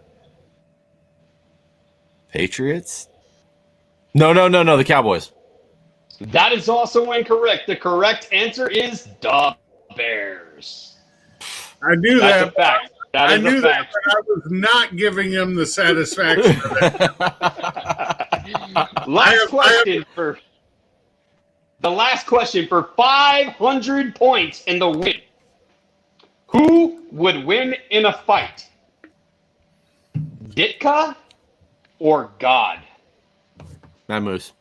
Patriots. No. The Cowboys. That is also incorrect. The correct answer is the Bears. I knew That's a that. fact. That I is knew a that, fact. but I was not giving him the satisfaction of that. The last question for 500 points in the win. Who would win in a fight? Ditka or God? Mad Moose.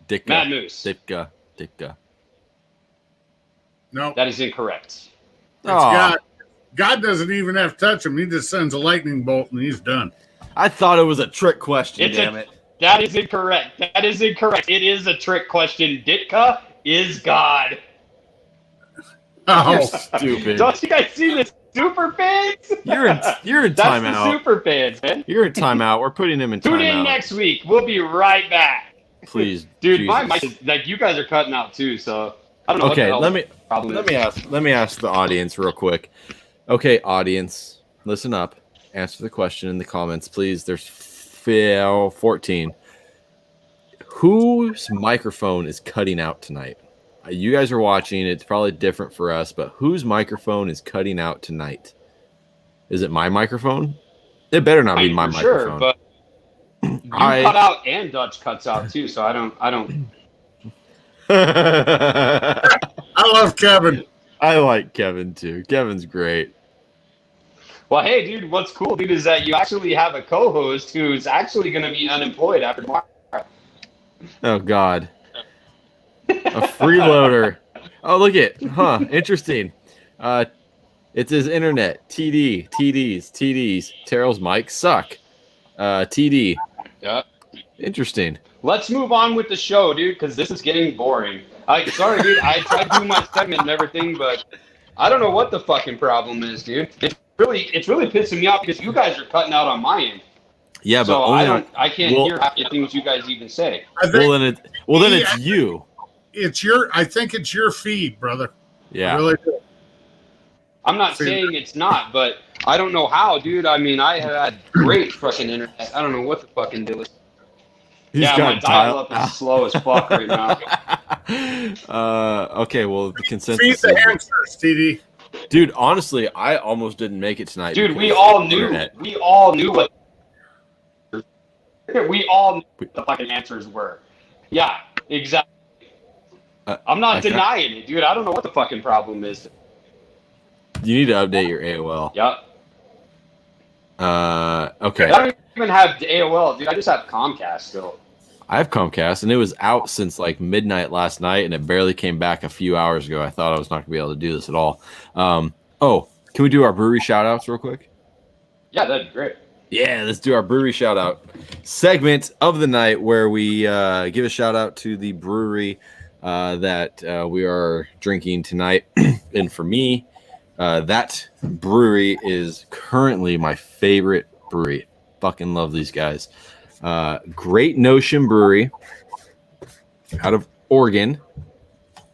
Ditka. Mad Moose. Ditka. No, That is incorrect. it's God. God doesn't even have to touch him. He just sends a lightning bolt and he's done. I thought it was a trick question, damn it. That is incorrect. That is incorrect. It is a trick question. Ditka is God. Oh, Stupid. Don't you guys see the super fans? You're in That's the timeout. super fans, man. You're in timeout. We're putting him in Tune in timeout. next week. We'll be right back. Please, Dude, Jesus. my mic is, like, you guys are cutting out too, so I don't know Okay, what the problem let is. me ask the audience real quick. Okay, audience, listen up. Answer the question in the comments, please. There's 14. Whose microphone is cutting out tonight? You guys are watching. It's probably different for us, but whose microphone is cutting out tonight? Is it my microphone? It better not be my For sure, microphone. but you cut out and Dutch cuts out too, so I don't. I love Kevin. I like Kevin too. Kevin's great. Well, hey, dude, what's cool, dude, is that you actually have a co-host who's actually going to be unemployed after tomorrow. Oh God. A freeloader. Oh, look it. Huh. Interesting. It's his internet. TDs. Terrell's mic suck. TD. Yeah. Interesting. Let's move on with the show, dude, because this is getting boring. Sorry, dude. I tried doing my segment and everything, but I don't know what the fucking problem is, dude. It's really pissing me off because you guys are cutting out on my end. Yeah, but So only I can't hear half the things you guys even say. I think then it's you. I think it's your feed, brother. Yeah. I really do. I'm not saying it's not, but I don't know how, dude. I mean, I had great fucking internet. I don't know what the fucking deal is. He's My dial-up is slow as fuck right now. Okay, well, the consensus Feed is the hamsters, TD. Dude, honestly, I almost didn't make it tonight. Dude, because we all of knew. internet. We all knew what. We all knew what the fucking answers were. Yeah, exactly. I'm not denying it, dude. I don't know what the fucking problem is. You need to update your AOL. Yep. Okay. I don't even have AOL, dude. I just have Comcast still. I have Comcast, and it was out since like midnight last night, and it barely came back a few hours ago. I thought I was not going to be able to do this at all. Oh, can we do our brewery shout-outs real quick? Yeah, that'd be great. Yeah, let's do our brewery shout-out segment of the night where we give a shout-out to the brewery that we are drinking tonight. And for me, that brewery is currently my favorite brewery. Fucking love these guys. Great Notion Brewery out of Oregon.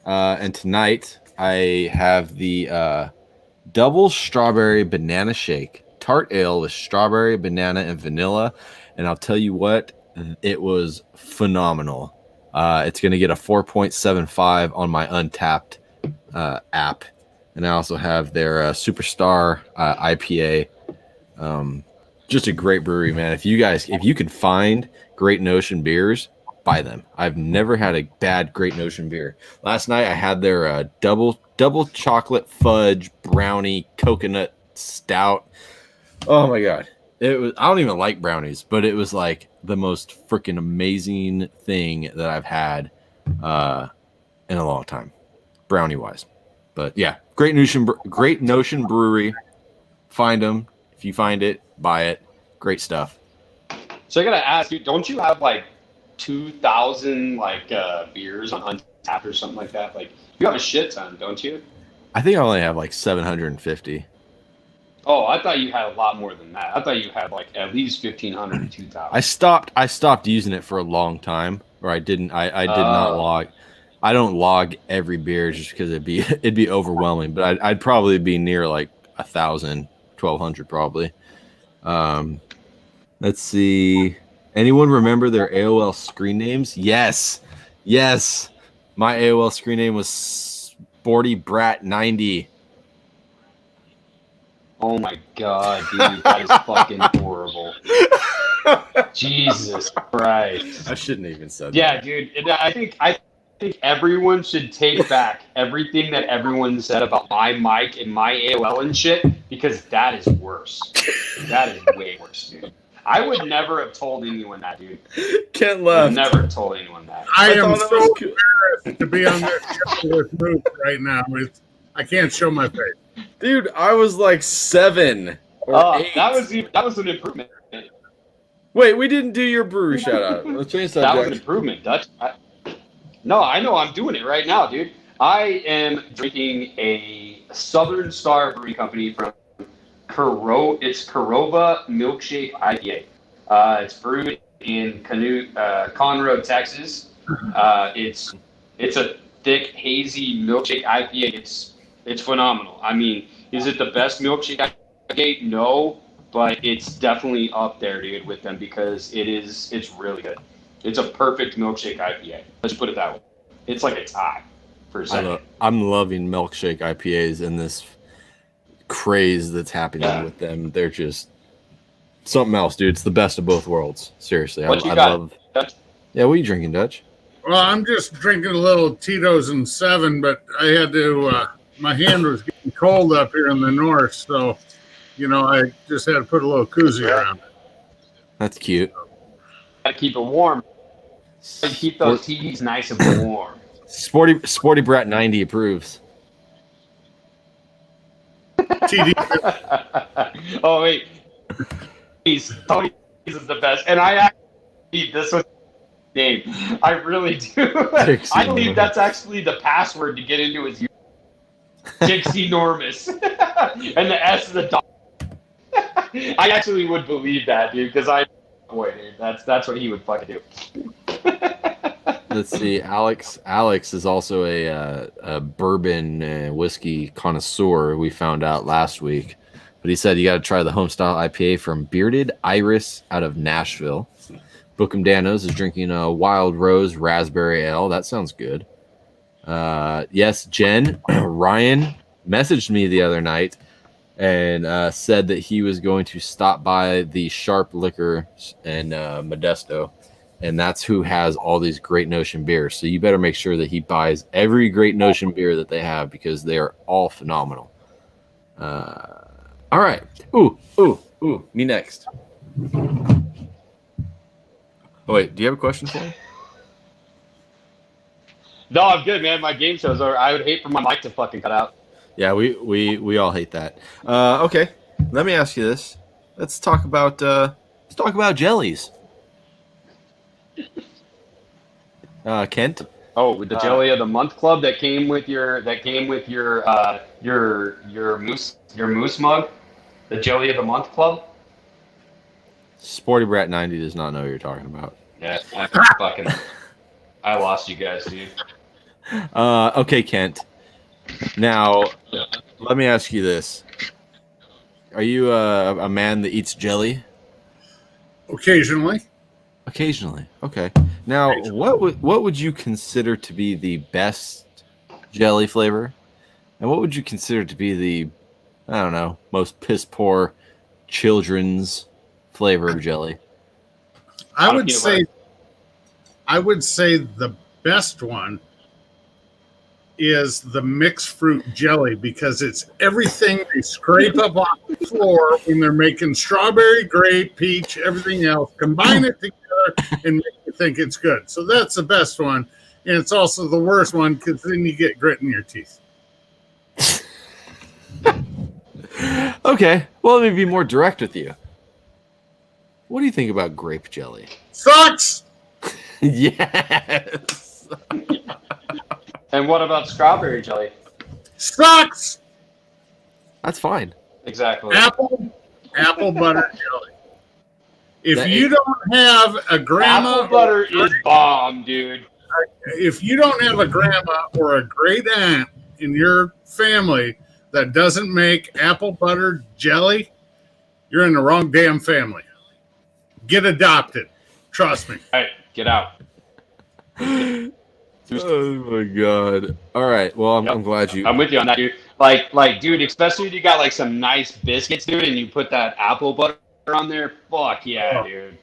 And tonight I have the double strawberry banana shake, tart ale with strawberry, banana, and vanilla. And I'll tell you what, it was phenomenal. It's going to get a 4.75 on my Untapped app. And I also have their Superstar IPA. Just a great brewery, man. If you can find Great Notion beers, buy them. I've never had a bad Great Notion beer. Last night I had their double chocolate fudge brownie coconut stout. Oh my god. I don't even like brownies, but it was like the most freaking amazing thing that I've had in a long time, brownie wise. But yeah, Great Notion Brewery. Find them. If you find it, buy it. Great stuff. So I gotta ask you, don't you have like 2,000 beers on Untapped or something like that? Like you have a shit ton, don't you? I think I only have like 750. Oh, I thought you had a lot more than that. I thought you had like at least 1,500 to 2,000. I stopped using it for a long time, or I did not log. I don't log every beer just because it'd be overwhelming, but I'd probably be near like 1,000, 1,200 probably. Let's see. Anyone remember their AOL screen names? Yes. My AOL screen name was Sporty Brat 90. Oh my god, dude, that is fucking horrible. Jesus Christ. I shouldn't even said Yeah, that. dude. I think everyone should take back everything that everyone said about my mic and my AOL and shit, because that is worse. That is way worse, dude. I would never have told anyone that, dude. Can't laugh. Never have told anyone that. I am so embarrassed to be on this show with Moose right now. I can't show my face. Dude, I was like 7 or 8. That was an improvement. Wait, we didn't do your brewery shout out. Let's change That was an improvement, Dutch. No, I know. I'm doing it right now, dude. I am drinking a Southern Star Brewing Company from It's Corova Milkshake IPA. It's brewed in Conroe, Texas. It's a thick, hazy milkshake IPA. It's phenomenal. I mean, is it the best milkshake IPA? No, but it's definitely up there, dude, with them because it's really good. It's a perfect milkshake IPA. Let's put it that way. It's like a tie for a second. I'm loving milkshake IPAs and this craze that's happening with them. They're just something else, dude. It's the best of both worlds. Seriously. What you got, Dutch? Yeah, what are you drinking, Dutch? Well, I'm just drinking a little Tito's and 7, but I had to, my hand was getting cold up here in the north, so, I just had to put a little koozie around it. That's cute. Gotta keep it warm. Keep those TVs nice and warm. Sporty Brat 90 approves. TD. Oh, wait. Tony's is the best. And I actually, this was name. I really do. I believe that's actually the password to get into his Dixie Normus. And the S is the dog. I actually would believe that, dude, because dude, that's what he would fucking do. Let's see. Alex is also a bourbon whiskey connoisseur. We found out last week, but he said you got to try the homestyle IPA from Bearded Iris out of Nashville. Bookham Danos is drinking a Wild Rose Raspberry Ale. That sounds good. Yes, Jen, Ryan messaged me the other night and said that he was going to stop by the Sharp Liquor in Modesto, and that's who has all these Great Notion beers. So you better make sure that he buys every Great Notion beer that they have because they are all phenomenal. All right. Ooh, me next. Oh, wait, do you have a question for me? No, I'm good, man. My game show's over. I would hate for my mic to fucking cut out. Yeah, we all hate that. Okay, let me ask you this. Let's talk about jellies. Kent. Oh, with the Jelly of the Month Club that came with your moose mug, the Jelly of the Month Club. Sporty Brat 90 does not know what you're talking about. Yeah, I lost you guys, dude. Okay, Kent. Now, let me ask you this: are you a man that eats jelly? Occasionally. Occasionally. Okay. Now, what would you consider to be the best jelly flavor, and what would you consider to be the, I don't know, most piss poor children's flavor of jelly? I would say the best one is the mixed fruit jelly because it's everything they scrape up off the floor when they're making strawberry, grape, peach, everything else. Combine it together and make you think it's good. So that's the best one. And it's also the worst one because then you get grit in your teeth. Okay. Well, let me be more direct with you. What do you think about grape jelly? Sucks! Yes. And what about strawberry jelly? Sucks! That's fine. Exactly. Apple butter jelly. If you don't have a grandma, apple butter is bomb, dude. If you don't have a grandma or a great aunt in your family that doesn't make apple butter jelly, you're in the wrong damn family. Get adopted. Trust me. All right, get out. Oh my god! All right. Well, I'm glad you. I'm with you on that, dude. Like, dude, especially if you got like some nice biscuits, dude, and you put that apple butter on there. Fuck yeah, dude.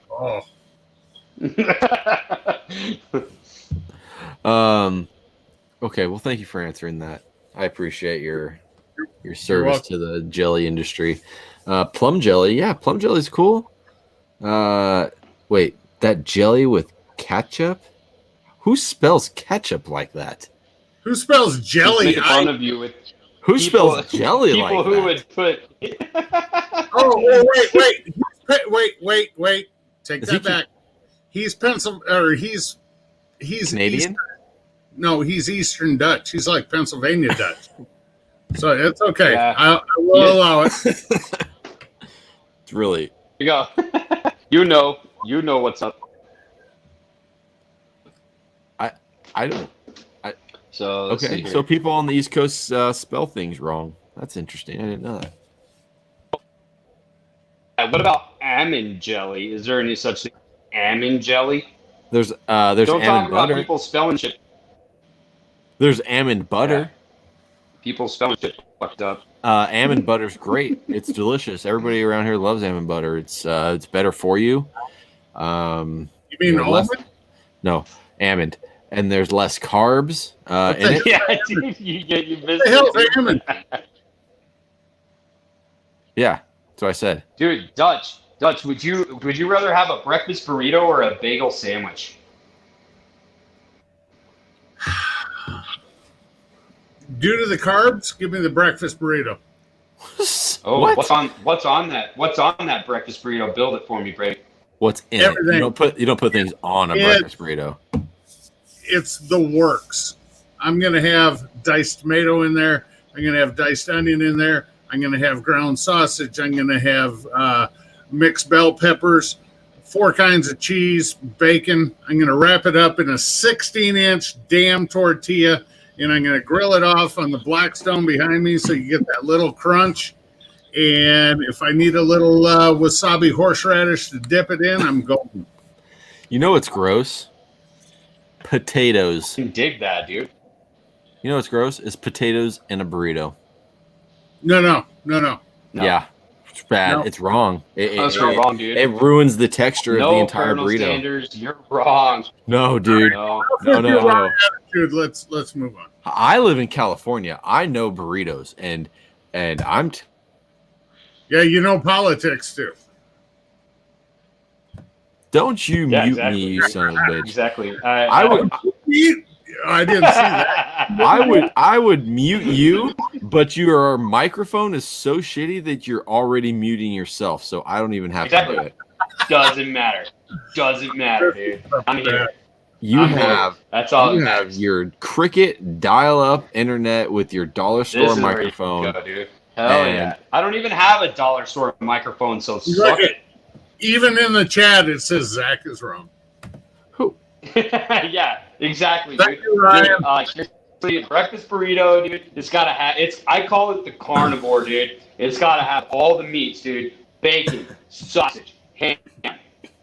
Okay. Well, thank you for answering that. I appreciate your service to the jelly industry. Plum jelly, yeah, plum jelly is cool. Wait, that jelly with ketchup? Who spells ketchup like that? Who spells jelly? Making fun of you with who spells jelly like that? People who would put. Wait. Take that back. He's he's Canadian? No, he's Eastern Dutch. He's like Pennsylvania Dutch. So it's okay. Yeah. I will allow it. It's really. You go. You know what's up. I don't. So okay. So people on the East Coast spell things wrong. That's interesting. I didn't know that. What about almond jelly? Is there any such thing? Almond jelly? There's Don't almond talk about butter. people spelling shit. There's almond butter. Yeah. People spelling shit fucked up. Almond butter's great. It's delicious. Everybody around here loves almond butter. It's better for you. You mean almond? No, almond. And there's less carbs in it. Yeah, dude, you missed What the hell's almond? Yeah, that's what I said. Dude, Dutch, would you rather have a breakfast burrito or a bagel sandwich? Due to the carbs, give me the breakfast burrito. Oh, what? what's on that breakfast burrito? Build it for me, Brady. What's in Everything. it? You don't put things on a breakfast burrito. It's the works. I'm going to have diced tomato in there. I'm going to have diced onion in there. I'm going to have ground sausage. I'm going to have mixed bell peppers, 4 kinds of cheese, bacon. I'm going to wrap it up in a 16-inch damn tortilla, and I'm going to grill it off on the Blackstone behind me so you get that little crunch. And if I need a little wasabi horseradish to dip it in, I'm golden. You know what's gross? Potatoes. I dig that, dude. You know what's gross? Is potatoes in a burrito. No. No. Yeah, it's bad. No. It's wrong. That's wrong, dude. It ruins the texture of the No entire Colonel burrito. Sanders, you're wrong. No, dude. No. No. Dude, let's move on. I live in California. I know burritos, and I'm Yeah, you know politics too. don't you Yeah, mute exactly. me, you son of a bitch. Exactly. I would I didn't see that. I would mute you, but your microphone is so shitty that you're already muting yourself, so I don't even have Exactly. to do it. Doesn't matter. Doesn't matter, dude. I'm here. You I'm here. have That's all. you that have matters. your Cricket dial-up internet with your dollar store This is where you microphone. go, dude. Hell And- yeah. I don't even have a dollar store microphone, so Look suck at- it. Even in the chat, it says Zach is wrong. Who? Yeah, exactly, Thank dude. you, Ryan. Seriously, breakfast burrito, dude. It's gotta have. I call it the carnivore, dude. It's gotta have all the meats, dude. Bacon, sausage, ham,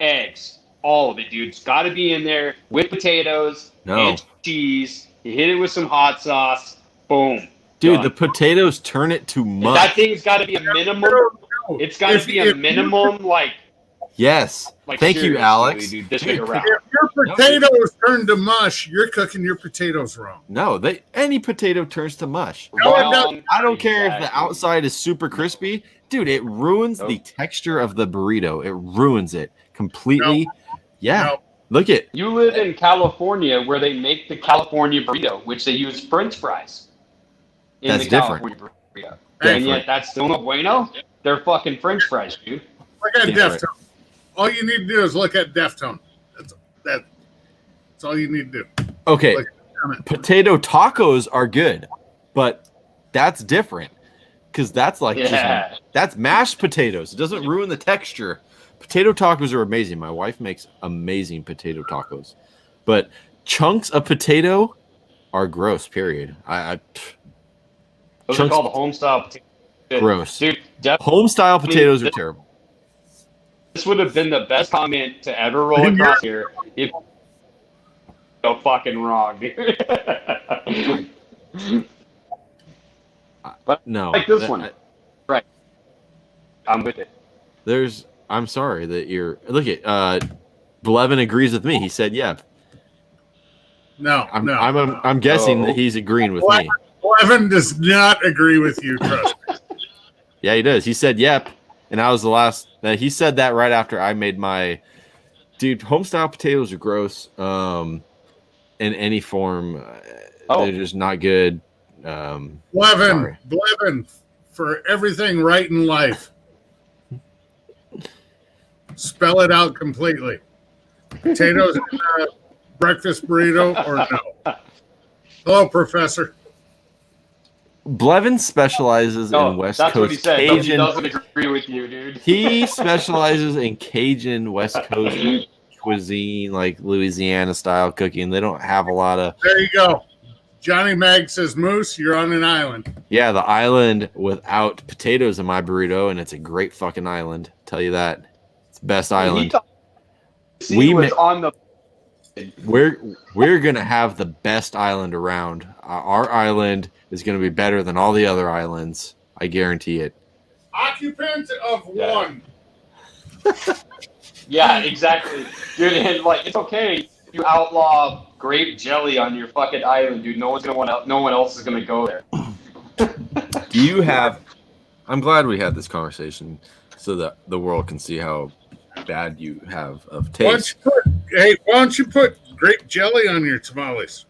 eggs, all of it, dude. It's gotta be in there with potatoes and cheese. You hit it with some hot sauce. Boom. Dude, Done. the potatoes turn it to mush. That thing's gotta be a minimum. It's gotta be a minimum, like Yes. Thank you, seriously, Alex. Dude, this big around. If your potatoes turn to mush, you're cooking your potatoes wrong. No, any potato turns to mush. Wrong. I don't care if the Exactly. outside is super crispy. Dude, it ruins the texture of the burrito. It ruins it completely. Yeah. No. Look at You live in California where they make the California burrito, which they use French fries in That's the different. California burrito. Different. And yet that's still no bueno. They're fucking French fries, dude. Look at Different. Deftone. All you need to do is look at Deftone. That's all you need to do. Okay, Look at it. potato tacos are good, but that's different because that's like Yeah. that's mashed potatoes. It doesn't ruin the texture. Potato tacos are amazing. My wife makes amazing potato tacos, but chunks of potato are gross. Period. Those Chunks- are called home style potatoes. Gross. Dude, Home style potatoes are terrible. this would have been the best comment to ever roll across here if so fucking wrong, dude. But No, like this one. Right. I'm with it. I'm sorry that you're. Look at Blevin agrees with me. He said, "Yeah." No, I'm guessing No. that he's agreeing with me. Evan does not agree with you, trust me. Yeah, he does. He said, "Yep," and I was the last. He said that right after I made my. Dude, home style potatoes are gross. In any form, they're just not good. Sorry. Blevin, for everything right in life, spell it out completely. Potatoes in a breakfast burrito or no? Hello, Professor. Blevin specializes in West that's what he Coast said. He Cajun. doesn't agree with you, dude. He specializes in Cajun West Coast cuisine, like Louisiana style cooking. They don't have a lot of. There you go. Johnny Mag says, Moose, you're on an island. Yeah, the island without potatoes in my burrito, and it's a great fucking island. Tell you that. It's the best island. We was on the. We're gonna have the best island around. Our island is gonna be better than all the other islands. I guarantee it. Occupant of one. Yeah, exactly, dude. And like, it's okay. You outlaw grape jelly on your fucking island, dude. No one's gonna want. No one else is gonna go there. Do you have? I'm glad we had this conversation so that the world can see how bad you have of taste. Why don't you put grape jelly on your tamales?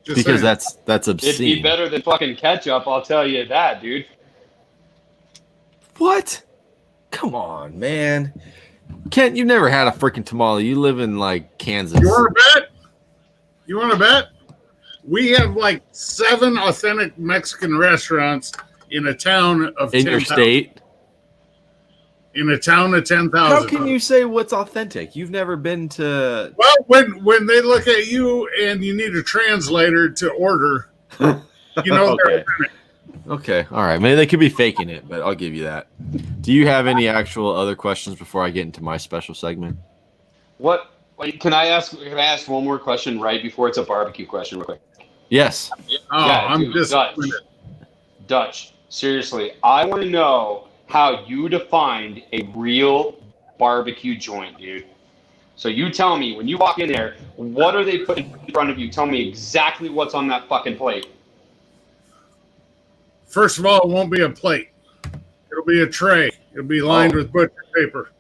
Just Because saying. that's It'd obscene. be better than fucking ketchup. I'll tell you that, dude. What? Come on, man. Kent, you've never had a freaking tamale. You live in like Kansas. You want to bet? You want to bet? We have like 7 authentic Mexican restaurants in a town of In your 10,000. state? In a town of 10,000. How can you say what's authentic? You've never been to. Well, when they look at you and you need a translator to order, you know. Okay. Okay, all right. Maybe they could be faking it, but I'll give you that. Do you have any actual other questions before I get into my special segment? What? Wait, can I ask one more question right before it's a barbecue question, real quick? Yes. Oh, Yeah, I'm dude, disappointed. Dutch, seriously, I want to know how you defined a real barbecue joint, dude. So you tell me, when you walk in there, what are they putting in front of you? Tell me exactly what's on that fucking plate. First of all, it won't be a plate. It'll be a tray. It'll be lined with butcher paper.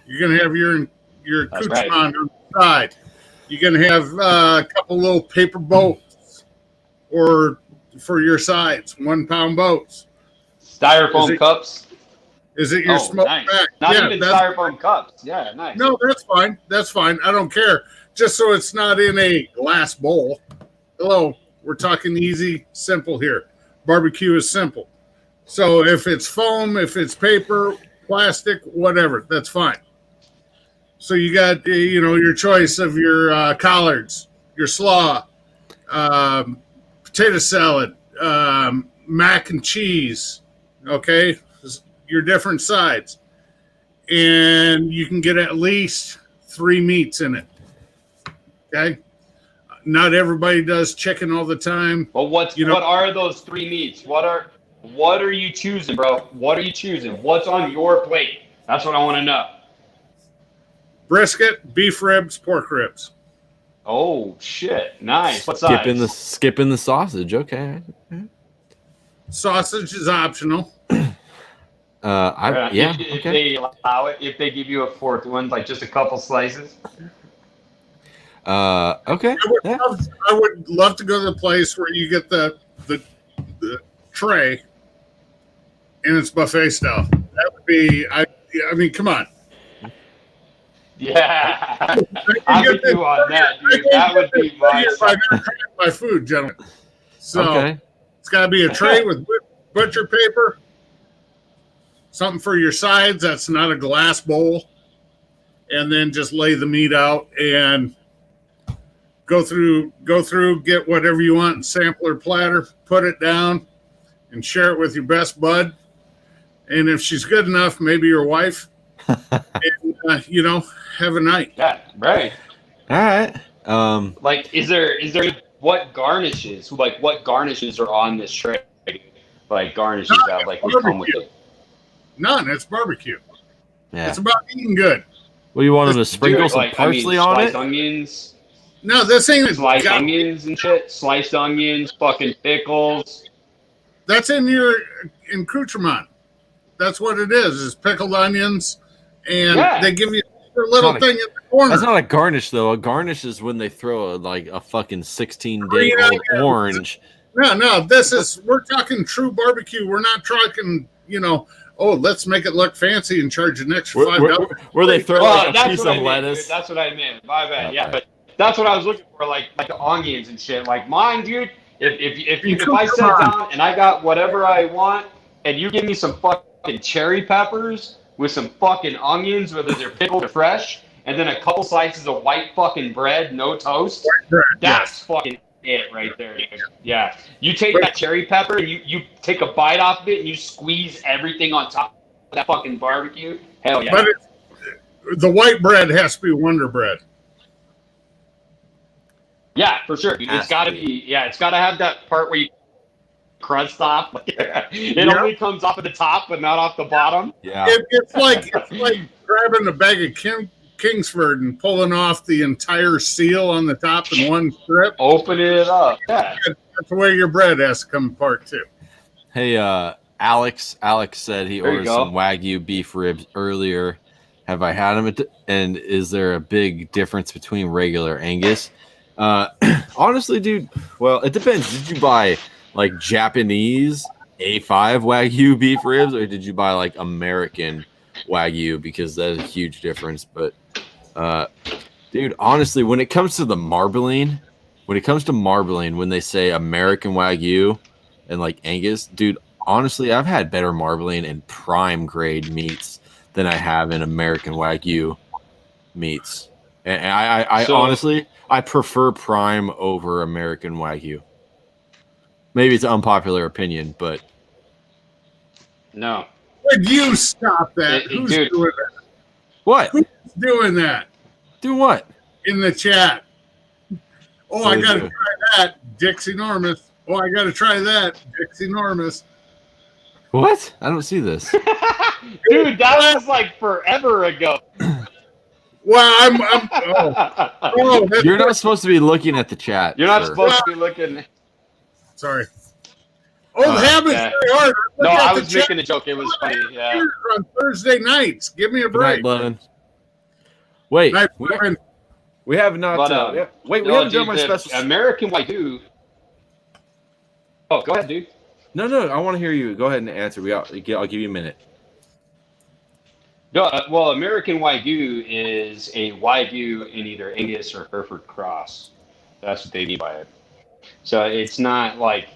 You're gonna have your accoutrement on the side. You're gonna have a couple little paper boats, or for your sides, 1 pound boats. Styrofoam cups. Is it your smoke nice. back? Not even styrofoam cups. Yeah, nice. No, that's fine. That's fine. I don't care. Just so it's not in a glass bowl. Hello, we're talking easy, simple here. Barbecue is simple. So if it's foam, if it's paper, plastic, whatever, that's fine. So you got, your choice of your collards, your slaw, potato salad, mac and cheese, okay? Your different sides. And you can get at least 3 meats in it, okay? Not everybody does chicken all the time. Well, what are those 3 meats? What are you choosing, bro? What are you choosing? What's on your plate? That's what I want to know. Brisket, beef ribs, pork ribs. Oh shit! Nice. What's size? Skipping the sausage. Okay. Sausage is optional. If they allow it, if they give you a 4th one, like just a couple slices. Okay. I would love to go to the place where you get the tray and it's buffet style. That would be. I mean, come on. Yeah, I'm with you on that, dude. That would be my food, gentlemen. So it's got to be a tray with butcher paper, something for your sides that's not a glass bowl, and then just lay the meat out and go through, get whatever you want, sampler platter, put it down, and share it with your best bud. And if she's good enough, maybe your wife, and, have a night. Yeah, right. All right. Like, is there what garnishes? Like, what garnishes are on this tray? Like garnishes that like we come with it. None. It's barbecue. Yeah. It's about eating good. Well, you want them to sprinkle some parsley on it? Onions. No, this ain't sliced onions and shit. Sliced onions, fucking pickles. That's in your accoutrement. That's what it is pickled onions, and they give you a little thing in the corner. That's not a garnish, though. A garnish is when they throw a fucking 16-day-old orange. No, we're talking true barbecue. We're not talking, let's make it look fancy and charge an extra $5. Where they throw a piece of lettuce. Dude, that's what I meant. My bad. Okay. Yeah, but that's what I was looking for, like the onions and shit. Like mine, dude. If I sit down and I got whatever I want, and you give me some fucking cherry peppers with some fucking onions, whether they're pickled or fresh, and then a couple slices of white fucking bread, no toast. That's fucking it right there, dude. Yeah. You take that cherry pepper and you take a bite off of it and you squeeze everything on top of that fucking barbecue. Hell yeah. But the white bread has to be Wonder Bread. Yeah, for sure. It's got to be. Yeah, it's got to have that part where you crust off. It only comes off of the top, but not off the bottom. Yeah, it's like grabbing a bag of Kingsford and pulling off the entire seal on the top in one strip. Open it up. Yeah, that's the way your bread has to come apart too. Hey, Alex said he ordered some Wagyu beef ribs earlier. Have I had them? And is there a big difference between regular Angus? Honestly, dude, well, it depends. Did you buy like Japanese A5 Wagyu beef ribs, or did you buy like American Wagyu? Because that's a huge difference. But, dude, honestly, when it comes to marbling, when they say American Wagyu and like Angus, dude, honestly, I've had better marbling and prime grade meats than I have in American Wagyu meats. And I honestly, I prefer prime over American Wagyu. Maybe it's an unpopular opinion, but no. Would you stop that? Who's doing that? What? Who's doing that? Do what? In the chat. Oh, I got to try that. Dick's enormous. Oh, I got to try that. Dick's enormous. What? I don't see this. Dude, that was like forever ago. Well, that's You're not supposed to be looking at the chat. You're not sir. supposed to be looking. sorry. Old habits yeah. very hard. No, Look at I the was chat making a joke. It was funny. Yeah. on Thursday nights. Give me a Good night, break. Levin. Wait, Night, Brian. we have not. But, wait, we no, haven't done dude, my the special. American Wagyu. Oh, go ahead, dude. No, I want to hear you. Go ahead and answer. I'll give you a minute. No, well, American Wagyu is a Wagyu in either Angus or Hereford cross. That's what they mean by it. So it's not like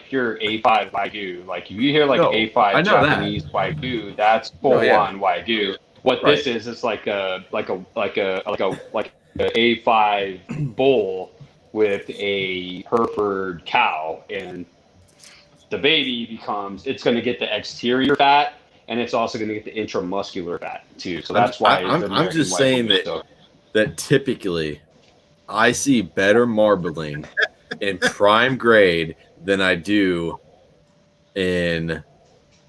pure A5 Wagyu. Like if you hear like No, A5 I know that. Japanese Wagyu, that's full on Wagyu. What Right. this is like a A5 bull with a Hereford cow, and the baby it's going to get the exterior fat, and it's also going to get the intramuscular fat too. So that's why I'm just saying that typically I see better marbling in prime grade than I do in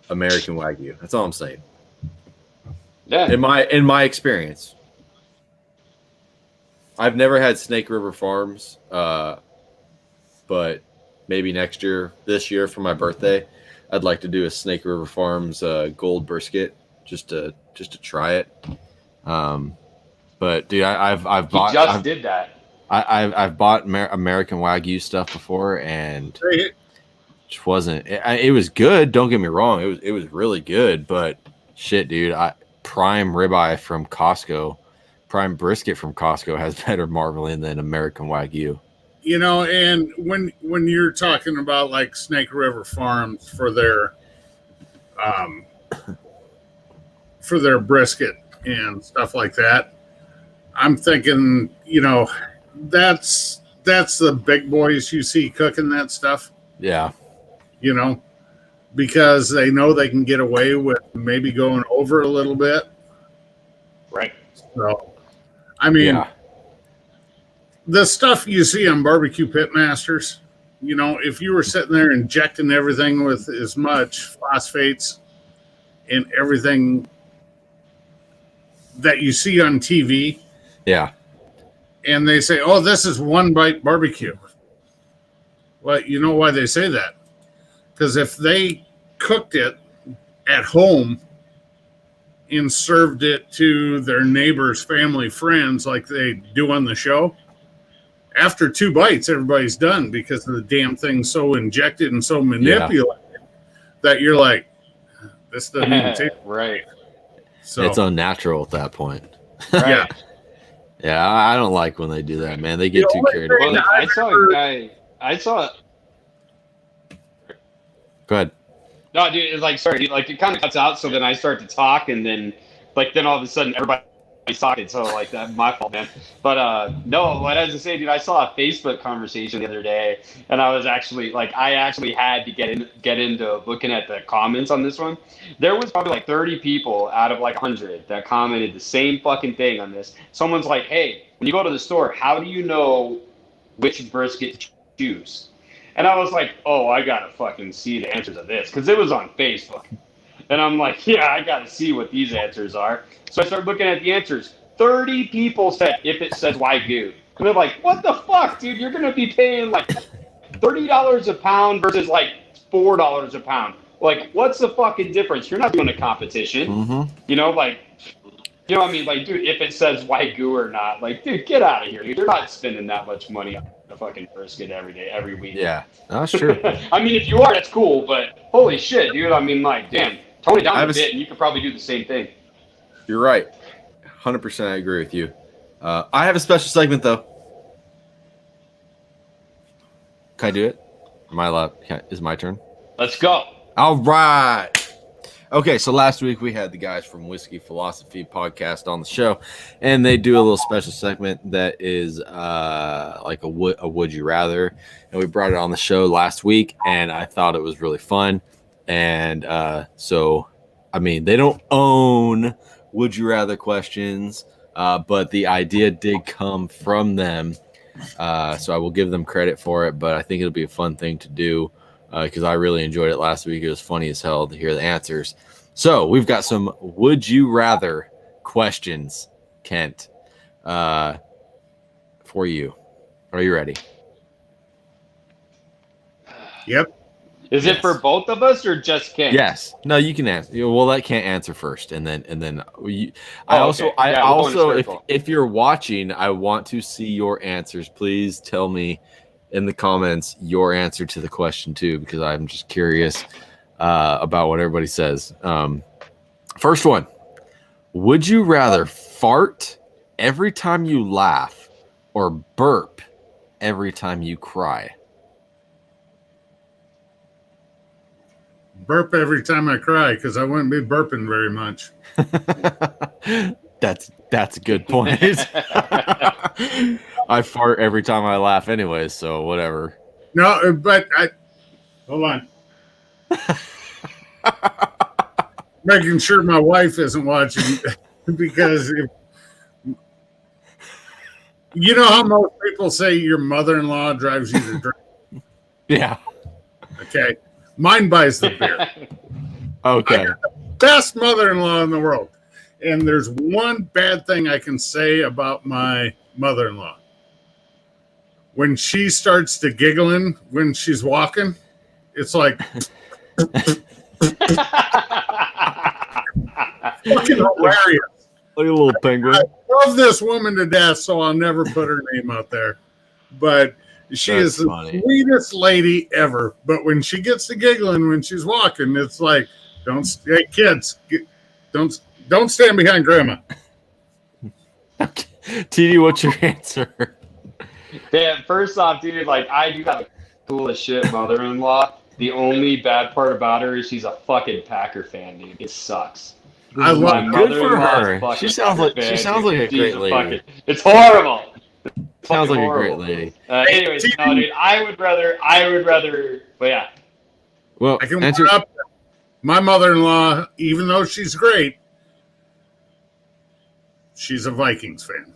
American Wagyu. That's all I'm saying. Yeah. In my experience. I've never had Snake River Farms, but maybe this year for my birthday, I'd like to do a Snake River Farms gold brisket just to try it. But dude, I've bought. Did that. I've bought American Wagyu stuff before, and just wasn't. It was good. Don't get me wrong. It was really good, but shit, dude. Prime ribeye from Costco, prime brisket from Costco has better marbling than American Wagyu. You know, and when you're talking about like Snake River Farms for their brisket and stuff like that, I'm thinking, you know, that's the big boys you see cooking that stuff. Yeah. You know, because they know they can get away with maybe going over a little bit. Right. So, I mean, the stuff you see on Barbecue Pitmasters, you know, if you were sitting there injecting everything with as much phosphates and everything that you see on TV. Yeah. And they say, oh, this is one bite barbecue. Well, you know why they say that? Because if they cooked it at home and served it to their neighbors, family, friends, like they do on the show, after 2 bites, everybody's done because the damn thing's so injected and so manipulated that you're like, this doesn't even taste right. So it's unnatural at that point. Right. Yeah, I don't like when they do that, man. They get too carried away. Well, I saw a guy. Go ahead. No, dude, it's like, sorry, dude, like it kind of cuts out. So then I start to talk, and then all of a sudden everybody's talking. So like that's my fault, man. But no, what I was to say, dude, I saw a Facebook conversation the other day, and I actually had to get into looking at the comments on this one. There was probably like 30 people out of like 100 that commented the same fucking thing on this. Someone's like, hey, when you go to the store, how do you know which brisket to choose? And I was like, oh, I got to fucking see the answers of this because it was on Facebook. And I'm like, yeah, I got to see what these answers are. So I started looking at the answers. 30 people said if it says Wagyu. And they're like, what the fuck, dude? You're going to be paying like $30 a pound versus like $4 a pound. Like, what's the fucking difference? You're not doing a competition. Mm-hmm. You know, like, you know what I mean? Like, dude, if it says Wagyu or not, like, dude, get out of here. Dude. You're not spending that much money on a fucking brisket every day, every week. Yeah, that's true. I mean, if you are, that's cool, but holy shit, dude. I mean, like, damn, tone it down a bit and you could probably do the same thing. You're right. 100% I agree with you. I have a special segment, though. Can I do it? Am I allowed? Is it my turn? Let's go. All right. Okay, so last week we had the guys from Whiskey Philosophy podcast on the show, and they do a little special segment that is like a would you rather, and we brought it on the show last week, and I thought it was really fun. And so, I mean, they don't own would you rather questions, but the idea did come from them, so I will give them credit for it. But I think it'll be a fun thing to do because I really enjoyed it last week. It was funny as hell to hear the answers. So we've got some would you rather questions, Kent, for you. Are you ready? Yep. Is it for both of us or just Kent? Yes. No, you can answer. Well, let Kent answer first, and then you, I Oh, also okay. I Yeah, we'll go in a also circle. if you're watching, I want to see your answers. Please tell me in the comments your answer to the question too, because I'm just curious about what everybody says. First one: would you rather fart every time you laugh or burp every time you cry? Burp every time I cry because I wouldn't be burping very much. That's a good point. I fart every time I laugh anyways, so whatever. No, but hold on. Making sure my wife isn't watching because you know how most people say your mother-in-law drives you to drink. Yeah. Okay. Mine buys the beer. Okay. Best mother-in-law in the world. And there's one bad thing I can say about my mother-in-law. When she starts to giggling when she's walking, it's like fucking hilarious. Like a little penguin. I love this woman to death, so I'll never put her name out there. But she That's is the funny. sweetest lady ever. But when she gets to giggling when she's walking, it's like, hey kids, don't stand behind grandma. Okay. TD, what's your answer? Yeah, first off, dude, like I do have a cool as shit mother-in-law. The only bad part about her is she's a fucking Packer fan, dude. It sucks. I love My Good for mother-in-law is her. fucking She sounds Packer like fan, a dude. great She's lady. it's horrible. Sounds like a horrible. great lady. Anyways, no, dude, I would rather. But yeah, Well, I can answer. one up my mother-in-law, even though she's great, she's a Vikings fan.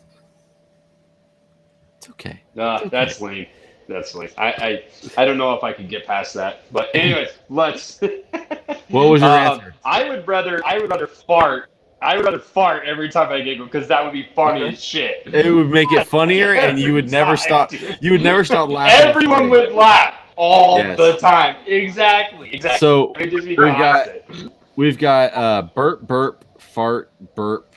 It's okay. that's lame. That's lame. I don't know if I could get past that. But anyways, let's. What was your answer? I would rather fart. I would rather fart every time I giggle because that would be funny Okay. as shit. It would make it funnier, and you would never stop. You would never stop laughing. Everyone would laugh all the time. Exactly. So It'd just be we've got burp, burp, fart, burp,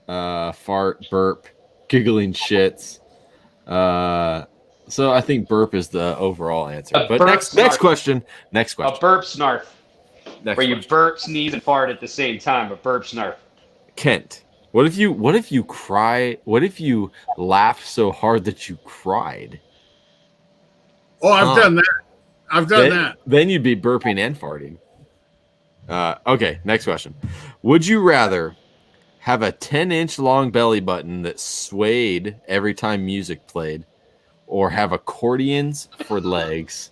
fart, burp, giggling shits. So I think burp is the overall answer. But next question. A burp snarf. Next Where you question. burp, sneeze, and fart at the same time. A burp snarf. Kent, what if you cry? What if you laugh so hard that you cried? Oh, I've done that. I've done that. Then you'd be burping and farting. Okay, next question. Would you rather have a 10-inch long belly button that swayed every time music played, or have accordions for legs?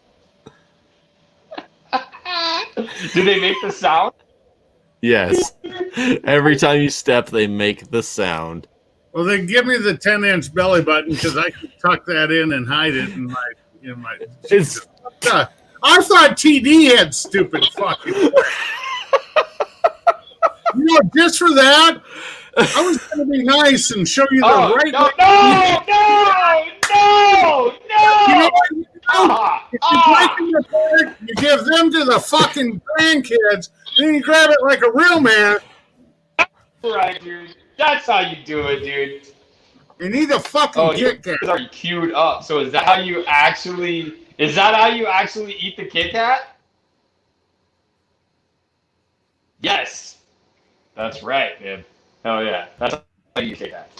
Do they make the sound? Yes. Every time you step, they make the sound. Well, then give me the 10-inch belly button because I can tuck that in and hide it in my. It's I thought TD had stupid fucking. Just for that, I was going to be nice and show you the right. No! You know what? If you're breaking your part, you give them to the fucking grandkids, then you grab it like a real man. Right, dude. That's how you do it, dude. You need a fucking Kit Kat. Yours are queued up. So is that how you actually eat the Kit Kat? Yes. That's right, man. Hell yeah. That's how you Kit Kat.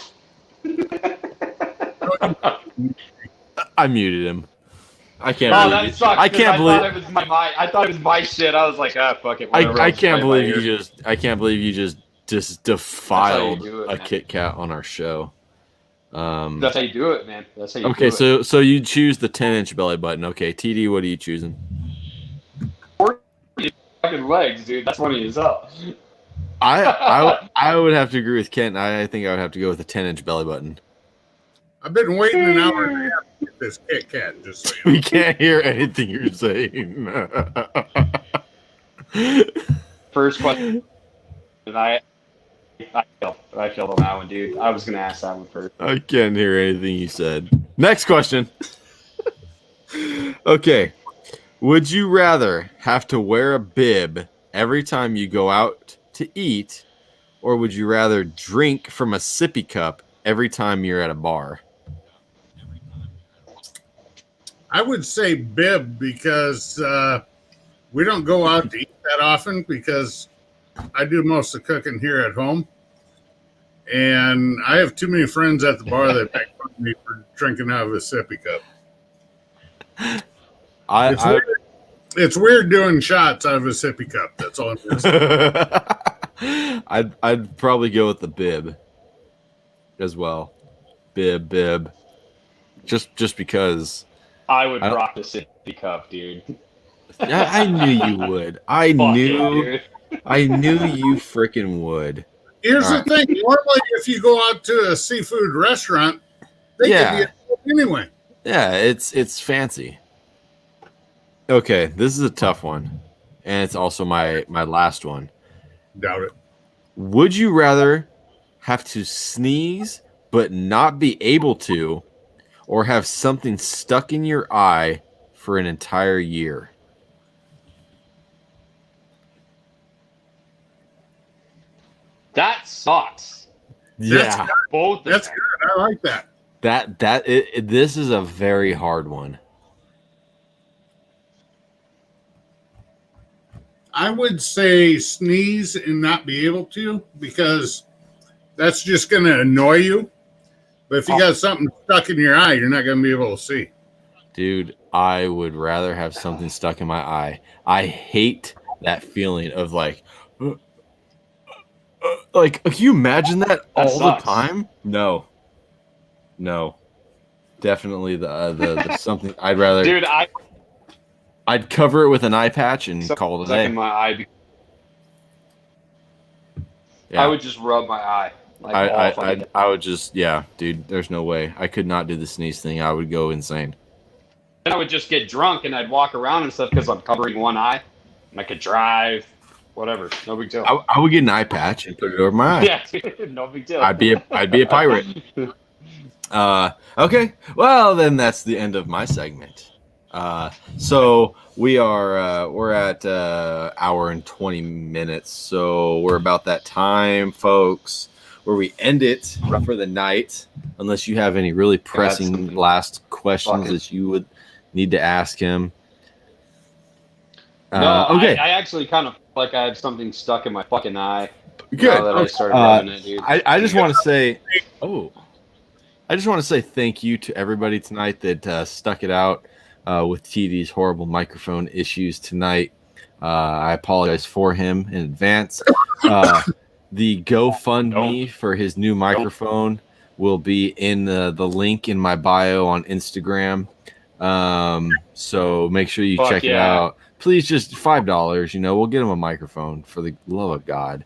I muted him. I can't Oh, believe that sucks. I can't believe I thought it was my shit. I was like, fuck it. I can't believe you just defiled a Kit Kat on our show. That's how you do it, man. That's how you do Okay, it. so you choose the 10-inch belly button. Okay, TD, what are you choosing? Fucking legs, dude. That's funny as hell. I would have to agree with Kent. I think I would have to go with a 10-inch belly button. I've been waiting an hour and a half to get this Kit Kat, just so you know. We can't hear anything you're saying. First question. I failed on that one, dude. I was gonna ask that one first. I can't hear anything you said. Next question. Okay. Would you rather have to wear a bib every time you go out to eat, or would you rather drink from a sippy cup every time you're at a bar? I would say bib because we don't go out to eat that often because I do most of the cooking here at home. And I have too many friends at the bar that make fun of me for drinking out of a sippy cup. It's weird doing shots out of a sippy cup. That's all I'm going to say. I'd probably go with the bib as well. Bib. Just because. I would rock the sippy cup, dude. I knew you would. I knew you freaking would. Here's the thing. Normally, if you go out to a seafood restaurant, they give you a tip anyway. Yeah, it's fancy. Okay, this is a tough one, and it's also my last one. Doubt it. Would you rather have to sneeze but not be able to, or have something stuck in your eye for an entire year? That sucks. Yeah, Both. That's good. I like that. This is a very hard one. I would say sneeze and not be able to because that's just going to annoy you. But if you got something stuck in your eye, you're not going to be able to see. Dude, I would rather have something stuck in my eye. I hate that feeling of like, can you imagine that all the time? No, definitely the something. I'd rather, dude. I'd cover it with an eye patch and call it a day. In my eye. Yeah. I would just rub my eye. I would just, dude. There's no way I could not do the sneeze thing. I would go insane. Then I would just get drunk and I'd walk around and stuff because I'm covering one eye. And I could drive, whatever. No big deal. I would get an eye patch and put it over my eye. Yeah, no big deal. I'd be a pirate. Okay. Well, then that's the end of my segment. So we're at hour and 20 minutes. So we're about that time, folks, where we end it for the night. Unless you have any really pressing last questions that you would need to ask him. No, okay. I actually kind of like I had something stuck in my fucking eye. Good. Now that I started rubbing it, dude. I just want to say, I just want to say thank you to everybody tonight that stuck it out with TD's horrible microphone issues tonight. I apologize for him in advance. The GoFundMe for his new microphone will be in the link in my bio on Instagram. So make sure you check it out. Please, just $5. We'll get him a microphone for the love of God.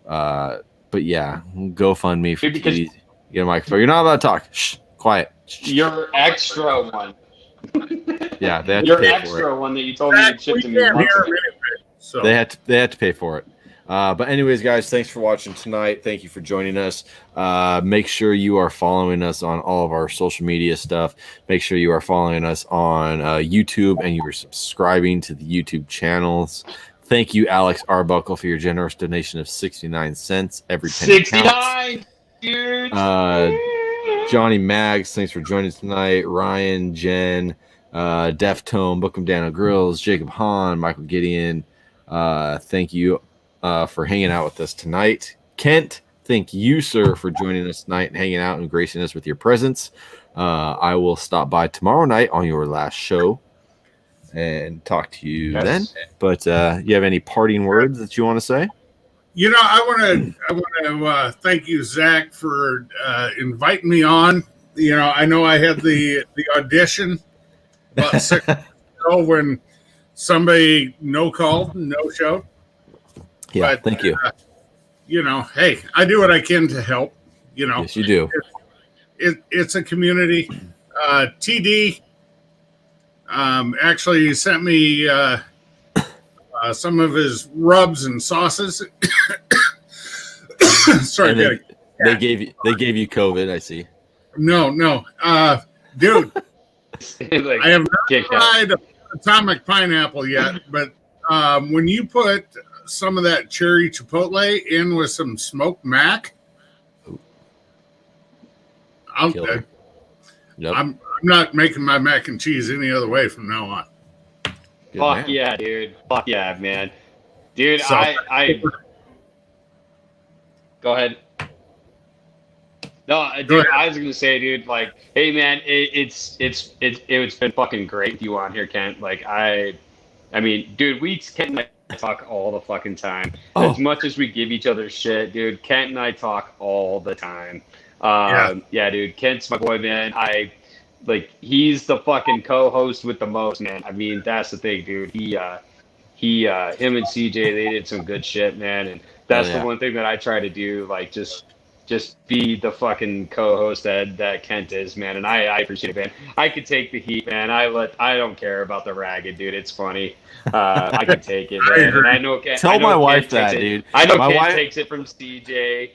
But yeah, GoFundMe for TD. Get a microphone. You're not allowed to talk. Shh, quiet. Your extra one. Yeah, they have Your to pay extra for it. one that you told me to ship to me. So. They had to pay for it. But anyways, guys, thanks for watching tonight. Thank you for joining us. Make sure you are following us on all of our social media stuff. Make sure you are following us on YouTube and you are subscribing to the YouTube channels. Thank you, Alex Arbuckle, for your generous donation of 69 cents. Every penny 69, dude. Johnny Maggs, thanks for joining tonight. Ryan, Jen, Deftone, Bookham Dano Grills, Jacob Hahn, Michael Gideon. Thank you for hanging out with us tonight. Kent, thank you, sir, for joining us tonight and hanging out and gracing us with your presence. I will stop by tomorrow night on your last show and talk to you then. But you have any parting words that you want to say? I want to thank you, Zach, for inviting me on. I know I had the audition about 6 months ago when somebody no-showed. Yeah, but, thank you. Hey, I do what I can to help. Yes, you do. it's a community. TD actually sent me some of his rubs and sauces. Sorry, And they gave you COVID. I see. no, dude. Like, I have not Kit Kat. tried atomic pineapple yet, but when you put some of that cherry chipotle in with some smoked mac, Killer. Yep. I'm not making my mac and cheese any other way from now on. Good Fuck man. yeah, dude. Fuck yeah, man. Dude, So- I go ahead. No, Go dude, ahead. I was gonna say, dude, like, hey, man, it's been fucking great with you on here, Kent. Like, I mean, dude, Kent and I talk all the fucking time. Oh. As much as we give each other shit, dude, Kent and I talk all the time. Yeah, dude, Kent's my boy, man. He's the fucking co-host with the most, man. I mean, that's the thing, dude. Him and CJ, they did some good shit, man. And that's Oh, yeah. the one thing that I try to do, like, just be the fucking co-host that Kent is, man. And I appreciate it, man. I could take the heat, man. I don't care about the ragged, dude. It's funny. I can take it, man. And I know Kent. Tell I know my Kent wife takes that, it. dude. I know My Kent wife- takes it from CJ.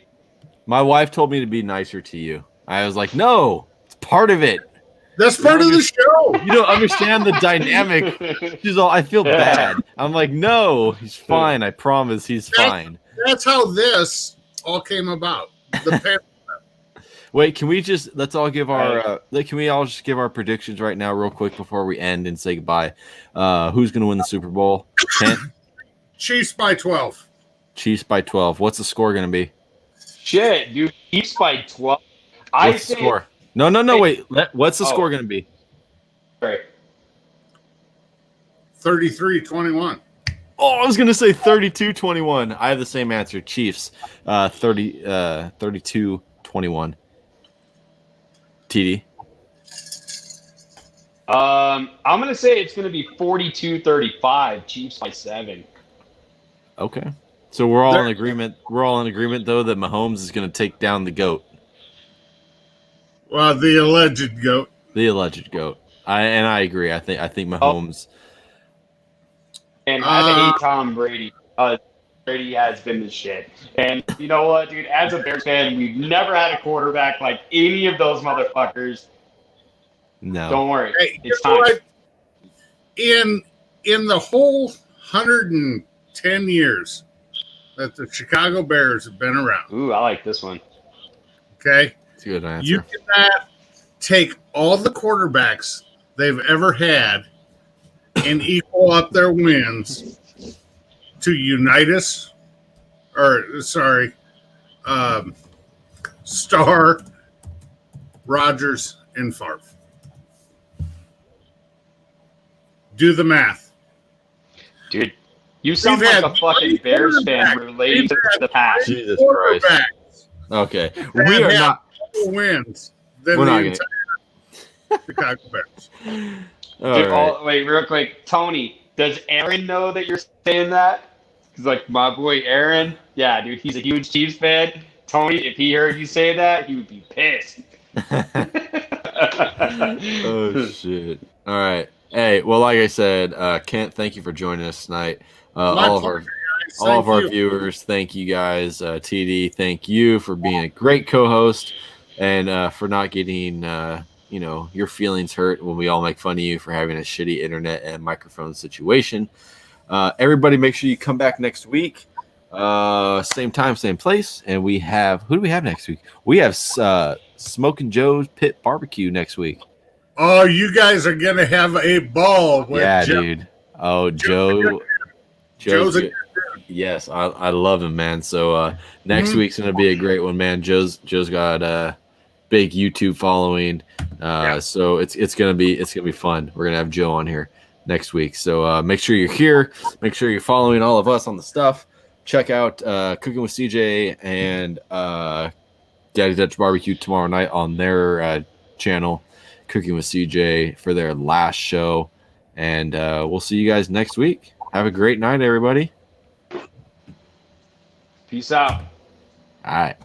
My wife told me to be nicer to you. I was like, no, it's part of it. That's part of the show. You don't understand the dynamic. She's all, I feel bad. I'm like, no, he's fine. I promise he's fine. That's how this all came about. The Wait, can we let's all give our, can we all just give our predictions right now real quick before we end and say goodbye? Who's going to win the Super Bowl? Kent? Chiefs by 12. Chiefs by 12. What's the score going to be? Shit, dude. Chiefs by 12. What's the score? No, wait. What's the score going to be? Sorry. 33-21. Oh, I was going to say 32-21. I have the same answer. Chiefs, 32-21. TD. I'm going to say it's going to be 42-35. Chiefs by 7. Okay. So we're all in agreement. We're all in agreement, though, that Mahomes is going to take down the GOAT. Well, the alleged GOAT. The alleged GOAT. I agree. I think Mahomes. And I hate Tom Brady. Brady has been the shit. And you know what, dude? As a Bears fan, we've never had a quarterback like any of those motherfuckers. No. Don't worry. Hey, It's you know time. what? In the whole 110 years that the Chicago Bears have been around, Ooh, I like this one. okay, It's a good answer. you cannot take all the quarterbacks they've ever had and equal up their wins to Unitas, Starr, Rodgers, and Favre. Do the math. Dude, you sound We've like had a fucking 20 Bears fan quarterbacks. relating to We've the past. Jesus Christ. Quarterbacks Okay. that We are have not. more wins than We're the not gonna- entire Chicago Bears. All Dude, right. wait, real quick. Tony, does Aaron know that you're saying that? Because, like, my boy Aaron, yeah, dude, he's a huge Chiefs fan. Tony, if he heard you say that, he would be pissed. Oh shit! All right. Hey, well, like I said, Kent, thank you for joining us tonight. All of our Thank you. viewers, thank you guys. TD, thank you for being a great co-host and for not getting your feelings hurt when we all make fun of you for having a shitty internet and microphone situation. Everybody, make sure you come back next week. Same time, same place. And who do we have next week? We have Smoking Joe's Pit Barbecue next week. Oh, you guys are gonna have a ball with Joe. Dude. Oh, Joe's Joe's a good. Yes, I love him, man. So next week's gonna be a great one, man. Joe's got a big YouTube following, so it's gonna be fun. We're gonna have Joe on here next week. So make sure you're here. Make sure you're following all of us on the stuff. Check out Cooking with CJ and Daddy Dutch BBQ tomorrow night on their channel, Cooking with CJ, for their last show. And we'll see you guys next week. Have a great night, everybody. Peace out. All right.